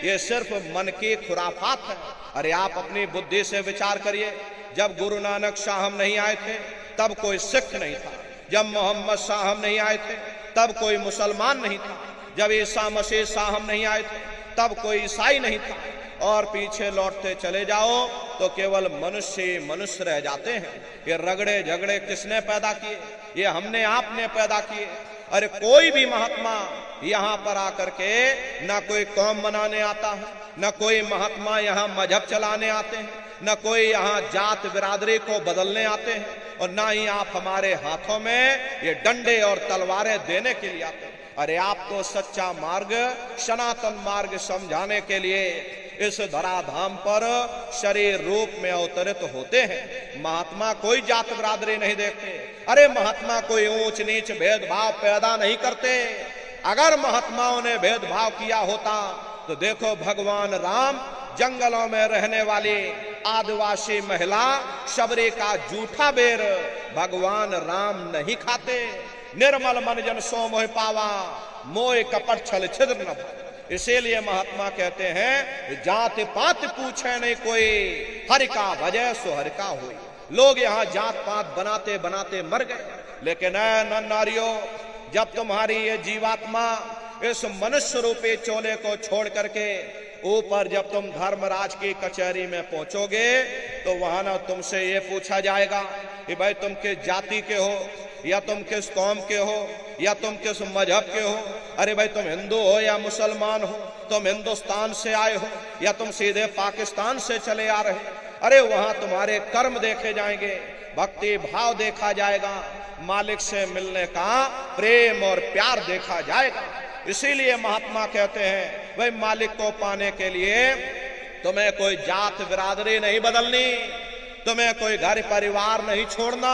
ये सिर्फ मन की खुराफात है। अरे आप अपनी बुद्धि से विचार करिए, जब गुरु नानक साहब नहीं आए थे तब कोई सिख नहीं था, जब मोहम्मद साहब नहीं आए थे तब कोई मुसलमान नहीं था, जब ईसा मसीह साहब नहीं आए थे तब कोई ईसाई नहीं था, और पीछे लौटते चले जाओ तो केवल मनुष्य ही मनुष्य रह जाते हैं। ये रगड़े झगड़े किसने पैदा किए? ये हमने आपने पैदा किए। अरे कोई भी महात्मा यहाँ पर आकर के ना कोई कौम मनाने आता है, न कोई महात्मा यहाँ मजहब चलाने आते हैं, न कोई यहाँ जात बिरादरी को बदलने आते हैं, और ना ही आप हमारे हाथों में ये डंडे और तलवारें देने के लिए आते हैं। अरे आप तो सच्चा मार्ग, सनातन मार्ग समझाने के लिए इस धराधाम पर शरीर रूप में अवतरित होते हैं। महात्मा कोई जात बिरादरी नहीं देखते, अरे महात्मा कोई ऊंच नीच भेदभाव पैदा नहीं करते। अगर महात्माओं ने भेदभाव किया होता तो देखो भगवान राम जंगलों में रहने वाली आदिवासी महिला शबरी का जूठा बेर भगवान राम नहीं खाते। निर्मल मन जन सो मोह पावा, मोह कपट छल छिद्र न भावा। इसीलिए महात्मा कहते हैं जात पात पूछे नहीं कोई, हरि का भजय सो हरि का होई। लोग यहाँ जात पात बनाते बनाते मर गए, लेकिन नर नारियों, जब तुम्हारी ये जीवात्मा इस मनुष्य रूपी चोले को छोड़ करके ऊपर जब तुम धर्मराज की कचहरी में पहुंचोगे तो वहां ना तुमसे ये पूछा जाएगा कि भाई तुम किस जाति के हो, या तुम किस कौम के हो, या तुम किस मजहब के हो। अरे भाई तुम हिंदू हो या मुसलमान हो, तुम हिंदुस्तान से आए हो या तुम सीधे पाकिस्तान से चले आ रहे। अरे वहां तुम्हारे कर्म देखे जाएंगे, भक्ति भाव देखा जाएगा, मालिक से मिलने का प्रेम और प्यार देखा जाएगा। इसीलिए महात्मा कहते हैं भाई मालिक को पाने के लिए तुम्हें कोई जात बिरादरी नहीं बदलनी, तुम्हें कोई घर परिवार नहीं छोड़ना,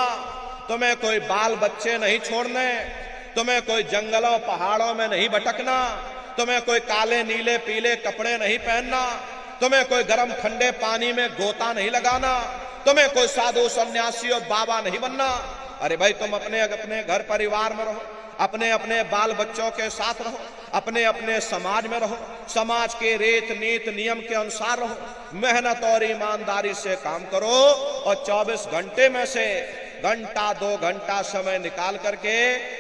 तुम्हें कोई बाल बच्चे नहीं छोड़ने, तुम्हें कोई जंगलों पहाड़ों में नहीं भटकना, तुम्हें कोई काले नीले पीले कपड़े नहीं पहनना, तुम्हें कोई गर्म ठंडे पानी में गोता नहीं लगाना, तुम्हें कोई साधु सन्यासी और बाबा नहीं बनना। अरे भाई तुम अपने अपने घर परिवार में रहो, अपने अपने बाल बच्चों के साथ रहो, अपने अपने समाज में रहो, समाज के रीत नीत नियम के अनुसार रहो, मेहनत और ईमानदारी से काम करो, और 24 घंटे में से घंटा 2 घंटा समय निकाल करके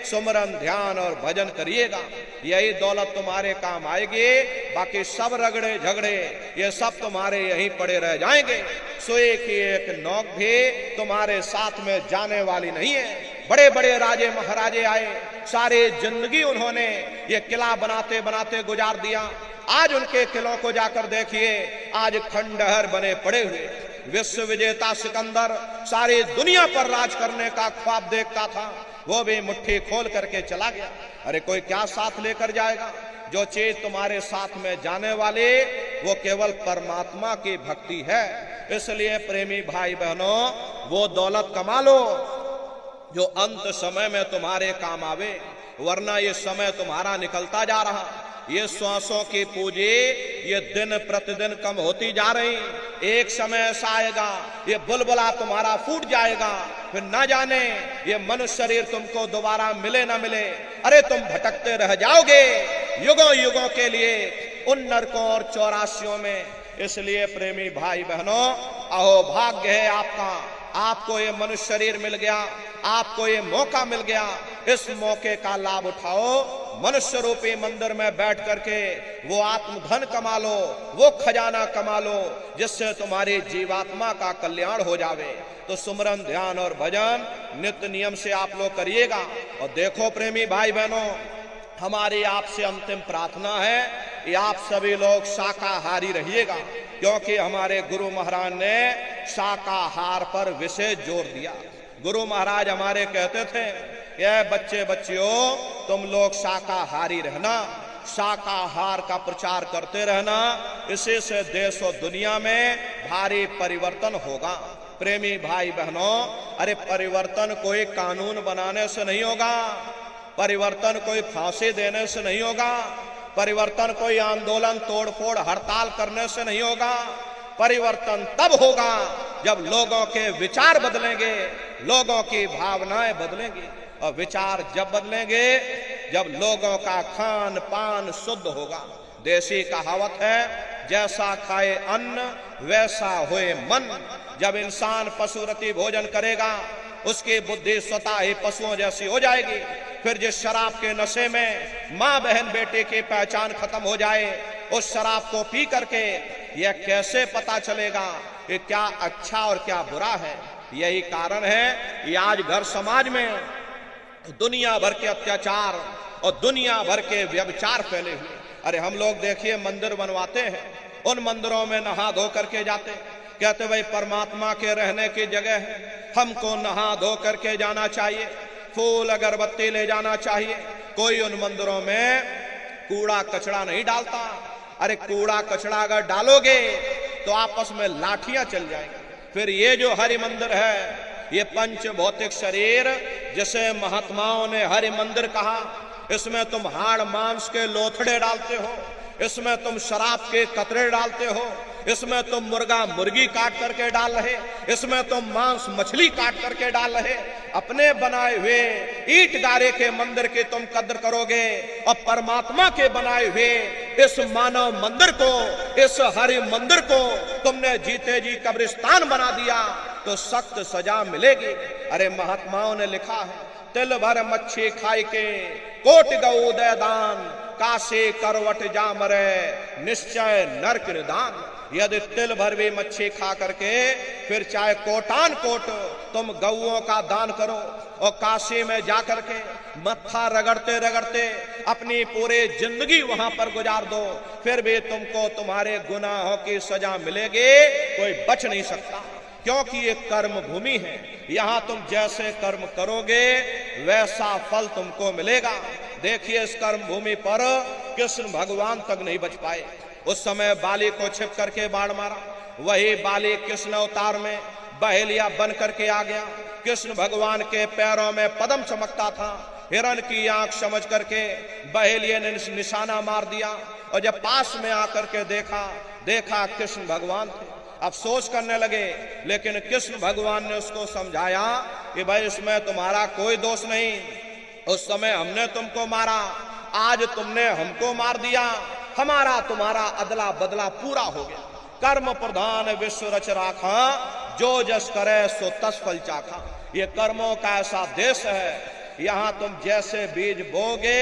सुमरन ध्यान और भजन करिएगा। यही दौलत तुम्हारे काम आएगी, बाकी सब रगड़े झगड़े ये सब तुम्हारे यहीं पड़े रह जाएंगे। सोए की एक नौक भी तुम्हारे साथ में जाने वाली नहीं है। बड़े बड़े राजे महाराजे आए, सारे जिंदगी उन्होंने ये किला बनाते बनाते गुजार दिया। आज उनके किलों को जाकर देखिए, आज खंडहर बने पड़े हुए। विश्व विजेता सिकंदर सारी दुनिया पर राज करने का ख्वाब देखता था, वो भी मुट्ठी खोल करके चला गया। अरे कोई क्या साथ लेकर जाएगा? जो चीज तुम्हारे साथ में जाने वाली वो केवल परमात्मा की भक्ति है। इसलिए प्रेमी भाई बहनों, वो दौलत कमा लो जो अंत समय में तुम्हारे काम आवे, वरना ये समय तुम्हारा निकलता जा रहा, ये श्वासों की पूंजी ये दिन प्रतिदिन कम होती जा रही। एक समय ऐसा आएगा ये बुलबुला तुम्हारा फूट जाएगा, फिर न जाने ये मनुष्य शरीर तुमको दोबारा मिले ना मिले। अरे तुम भटकते रह जाओगे युगों युगों के लिए उन नरकों और चौरासियों में। इसलिए प्रेमी भाई बहनों, अहो भाग्य है आपका, आपको ये मनुष्य शरीर मिल गया, आपको ये मौका मिल गया। इस मौके का लाभ उठाओ, मनुष्य रूपी मंदिर में बैठ करके वो आत्मधन कमा लो, वो खजाना कमा लो जिससे तुम्हारी जीवात्मा का कल्याण हो जावे। तो सुमरन ध्यान और भजन नित्य नियम से आप लोग करिएगा। और देखो प्रेमी भाई बहनों, हमारी आपसे अंतिम प्रार्थना है कि आप सभी लोग शाकाहारी रहिएगा, क्योंकि हमारे गुरु महाराज ने शाकाहार पर विशेष जोर दिया। गुरु महाराज हमारे कहते थे, ये बच्चे बच्चियों तुम लोग शाकाहारी रहना, शाकाहार का प्रचार करते रहना, इसी से देश और दुनिया में भारी परिवर्तन होगा। प्रेमी भाई बहनों, अरे परिवर्तन कोई कानून बनाने से नहीं होगा, परिवर्तन कोई फांसी देने से नहीं होगा, परिवर्तन कोई आंदोलन तोड़फोड़ हड़ताल करने से नहीं होगा। परिवर्तन तब होगा जब लोगों के विचार बदलेंगे, लोगों की भावनाएं बदलेंगी। और विचार जब बदलेंगे जब लोगों का खान पान शुद्ध होगा। देसी कहावत है, जैसा खाए अन्न वैसा होए मन। जब इंसान पशुरति भोजन करेगा उसकी बुद्धि स्वतः ही पशुओं जैसी हो जाएगी। फिर जिस शराब के नशे में माँ बहन बेटे की पहचान खत्म हो जाए, उस शराब को पी करके यह कैसे पता चलेगा कि क्या अच्छा और क्या बुरा है। यही कारण है कि आज घर समाज में दुनिया भर के अत्याचार और दुनिया भर के व्यभिचार फैले हुए। अरे हम लोग देखिए मंदिर बनवाते हैं, उन मंदिरों में नहा धो करके जाते, कहते भाई परमात्मा के रहने की जगह है, हमको नहा धो करके जाना चाहिए, फूल अगरबत्ती ले जाना चाहिए। कोई उन मंदिरों में कूड़ा कचरा नहीं डालता। अरे कूड़ा कचरा अगर डालोगे तो आपस में लाठियां चल जाएंगी। फिर ये जो हरि मंदिर है, ये पंच भौतिक शरीर जिसे महात्माओं ने हरि मंदिर कहा, इसमें तुम हाड़ मांस के लोथड़े डालते हो, इसमें तुम शराब के कतरे डालते हो, इसमें तुम मुर्गा मुर्गी काट करके डाल रहे, इसमें तुम मांस मछली काट करके डाल रहे। अपने बनाए हुए ईंट गारे के मंदिर की तुम कद्र करोगे और परमात्मा के बनाए हुए इस मानव मंदिर को, इस हरि मंदिर को तुमने जीते जी कब्रिस्तान बना दिया तो सख्त सजा मिलेगी। अरे महात्माओं ने लिखा है, तिल भर मच्छी खाई के कोट गऊ दे दान, काशी करवट जामरे निश्चय नरक निदान। यदि तिल भर भी मच्छी खा करके फिर चाहे कोटान कोट तुम गऊओं का दान करो और काशी में जाकर के मत्था रगड़ते रगड़ते अपनी पूरी जिंदगी वहां पर गुजार दो, फिर भी तुमको तुम्हारे गुनाहों की सजा मिलेगी, कोई बच नहीं सकता। क्योंकि ये कर्म भूमि है, यहां तुम जैसे कर्म करोगे वैसा फल तुमको मिलेगा। देखिए इस कर्म भूमि पर कृष्ण भगवान तक नहीं बच पाए। उस समय बाली को छिप करके बाण मारा, वही बाली कृष्ण अवतार में बहेलिया बन करके आ गया। कृष्ण भगवान के पैरों में पद्म चमकता था, हिरण की आंख समझ करके बहेलिये ने निशाना मार दिया और जब पास में आकर के देखा कृष्ण भगवान थे। अफसोस करने लगे, लेकिन कृष्ण भगवान ने उसको समझाया कि भाई इसमें तुम्हारा कोई दोष नहीं, उस समय हमने तुमको मारा, आज तुमने हमको मार दिया, हमारा तुम्हारा अदला बदला पूरा हो गया। कर्म प्रधान विश्व रच राखा, जो जस करे सो तस फल चाखा। ये कर्मों का ऐसा देश है, यहाँ तुम जैसे बीज बोगे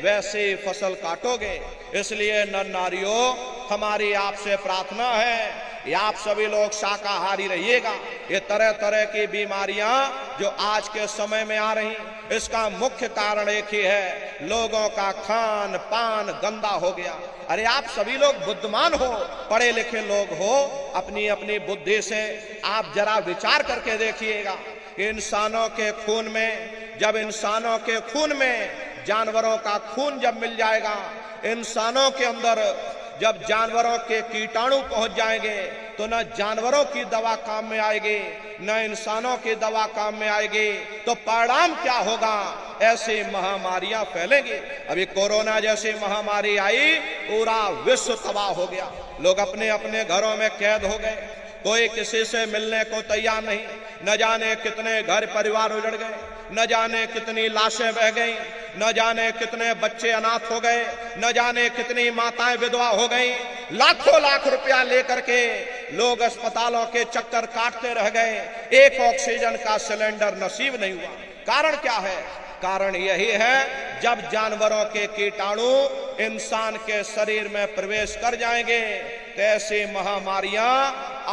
वैसे फसल काटोगे। इसलिए नर नारियों, हमारी आपसे प्रार्थना है कि आप सभी लोग शाकाहारी रहिएगा। ये तरह तरह की बीमारियां जो आज के समय में आ रही, इसका मुख्य कारण एक ही है, लोगों का खान पान गंदा हो गया। अरे आप सभी लोग बुद्धिमान हो, पढ़े लिखे लोग हो, अपनी अपनी बुद्धि से आप जरा विचार करके देखिएगा कि इंसानों के खून में, जब इंसानों के खून में जानवरों का खून जब मिल जाएगा, इंसानों के अंदर जब जानवरों के कीटाणु पहुंच जाएंगे तो न जानवरों की दवा काम में आएगी न इंसानों की दवा काम में आएगी, तो परिणाम क्या होगा? ऐसी महामारियां फैलेंगी। अभी कोरोना जैसी महामारी आई, पूरा विश्व तबाह हो गया, लोग अपने अपने घरों में कैद हो गए, कोई किसी से मिलने को तैयार नहीं। न जाने कितने घर परिवार उजड़ गए, न जाने कितनी लाशें बह गईं, न जाने कितने बच्चे अनाथ हो गए, न जाने कितनी माताएं विधवा हो गईं। लाखों लाख रुपया लेकर के लोग अस्पतालों के चक्कर काटते रह गए, एक ऑक्सीजन का सिलेंडर नसीब नहीं हुआ। कारण क्या है? कारण यही है, जब जानवरों के कीटाणु इंसान के शरीर में प्रवेश कर जाएंगे तो ऐसी महामारियां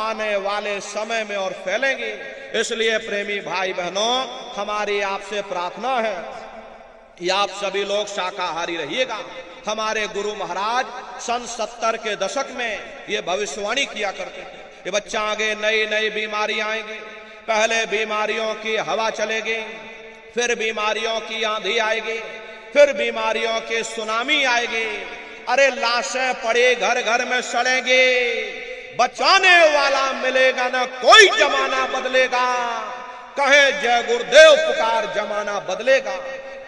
आने वाले समय में और फैलेंगी। इसलिए प्रेमी भाई बहनों, हमारी आपसे प्रार्थना है कि आप सभी लोग शाकाहारी रहिएगा। हमारे गुरु महाराज सन 70 के दशक में ये भविष्यवाणी किया करते थे कि बच्चा आगे नई नई बीमारियां आएंगी। पहले बीमारियों की हवा चलेगी, फिर बीमारियों की आंधी आएगी, फिर बीमारियों की सुनामी आएगी। अरे लाशें पड़ी घर घर में सड़ेंगी, बचाने वाला मिलेगा ना कोई, जमाना बदलेगा, कहे जय गुरुदेव पुकार, जमाना बदलेगा।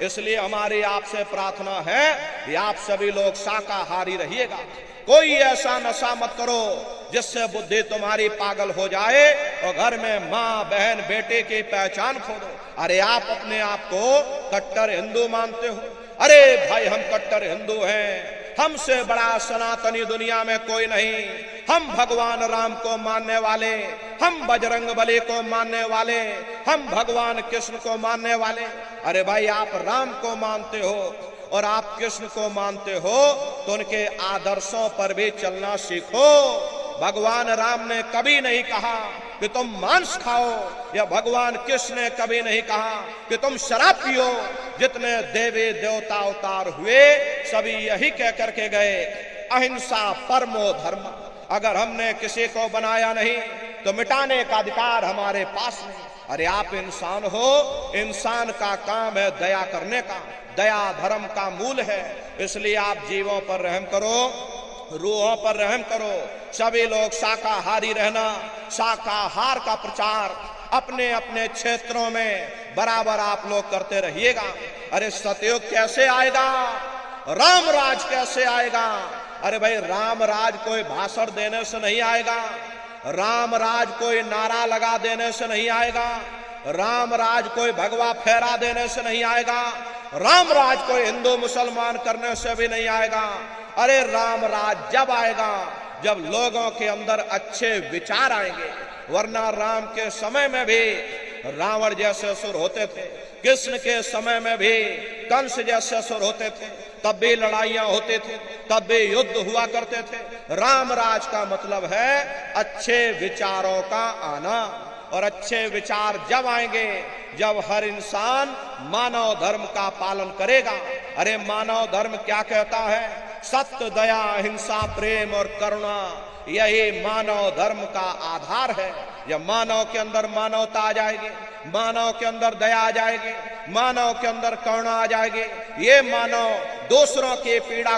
इसलिए हमारी आपसे प्रार्थना है कि आप सभी लोग शाकाहारी रहिएगा। कोई ऐसा नशा मत करो जिससे बुद्धि तुम्हारी पागल हो जाए और घर में माँ बहन बेटे की पहचान खो दो। अरे आप अपने आप को कट्टर हिंदू मानते हो? अरे भाई हम कट्टर हिंदू हैं, हमसे बड़ा सनातनी दुनिया में कोई नहीं। हम भगवान राम को मानने वाले, हम बजरंग बली को मानने वाले, हम भगवान कृष्ण को मानने वाले। अरे भाई आप राम को मानते हो और आप कृष्ण को मानते हो तो उनके आदर्शों पर भी चलना सीखो। भगवान राम ने कभी नहीं कहा कि तुम मांस खाओ, या भगवान कृष्ण ने कभी नहीं कहा कि तुम शराब पियो। जितने देवी देवता अवतार हुए सभी यही कह करके गए, अहिंसा परमो धर्म। अगर हमने किसी को बनाया नहीं तो मिटाने का अधिकार हमारे पास नहीं। अरे आप इंसान हो, इंसान का काम है दया करने का, दया धर्म का मूल है। इसलिए आप जीवों पर रहम करो, रूहों पर रहम करो। सभी लोग शाकाहारी रहना, शाकाहार का प्रचार अपने अपने क्षेत्रों में बराबर आप लोग करते रहिएगा। अरे सतयुग कैसे आएगा, राम राज कैसे आएगा? अरे भाई राम राज कोई भाषण देने से नहीं आएगा, राम राज कोई नारा लगा देने से नहीं आएगा, राम राज कोई भगवा फेरा देने से नहीं आएगा, राम राज कोई हिंदू मुसलमान करने से भी नहीं आएगा। अरे राम राज जब आएगा जब लोगों के अंदर अच्छे विचार आएंगे। वरना राम के समय में भी रावण जैसे असुर होते थे, कृष्ण के समय में भी कंस जैसे असुर होते थे, तब भी लड़ाइयां होती थी, तब भी युद्ध हुआ करते थे। राम राज का मतलब है अच्छे विचारों का आना। और अच्छे विचार जब आएंगे जब हर इंसान मानव धर्म का पालन करेगा। अरे मानव धर्म क्या कहता है? सत्य, दया, अहिंसा, प्रेम और करुणा, यही मानव धर्म का आधार है। जब मानव के अंदर मानवता आ जाएगी, मानव के अंदर दया आ जाएगी, मानव के अंदर करुणा आ जाएगी, ये मानव दूसरों की पीड़ा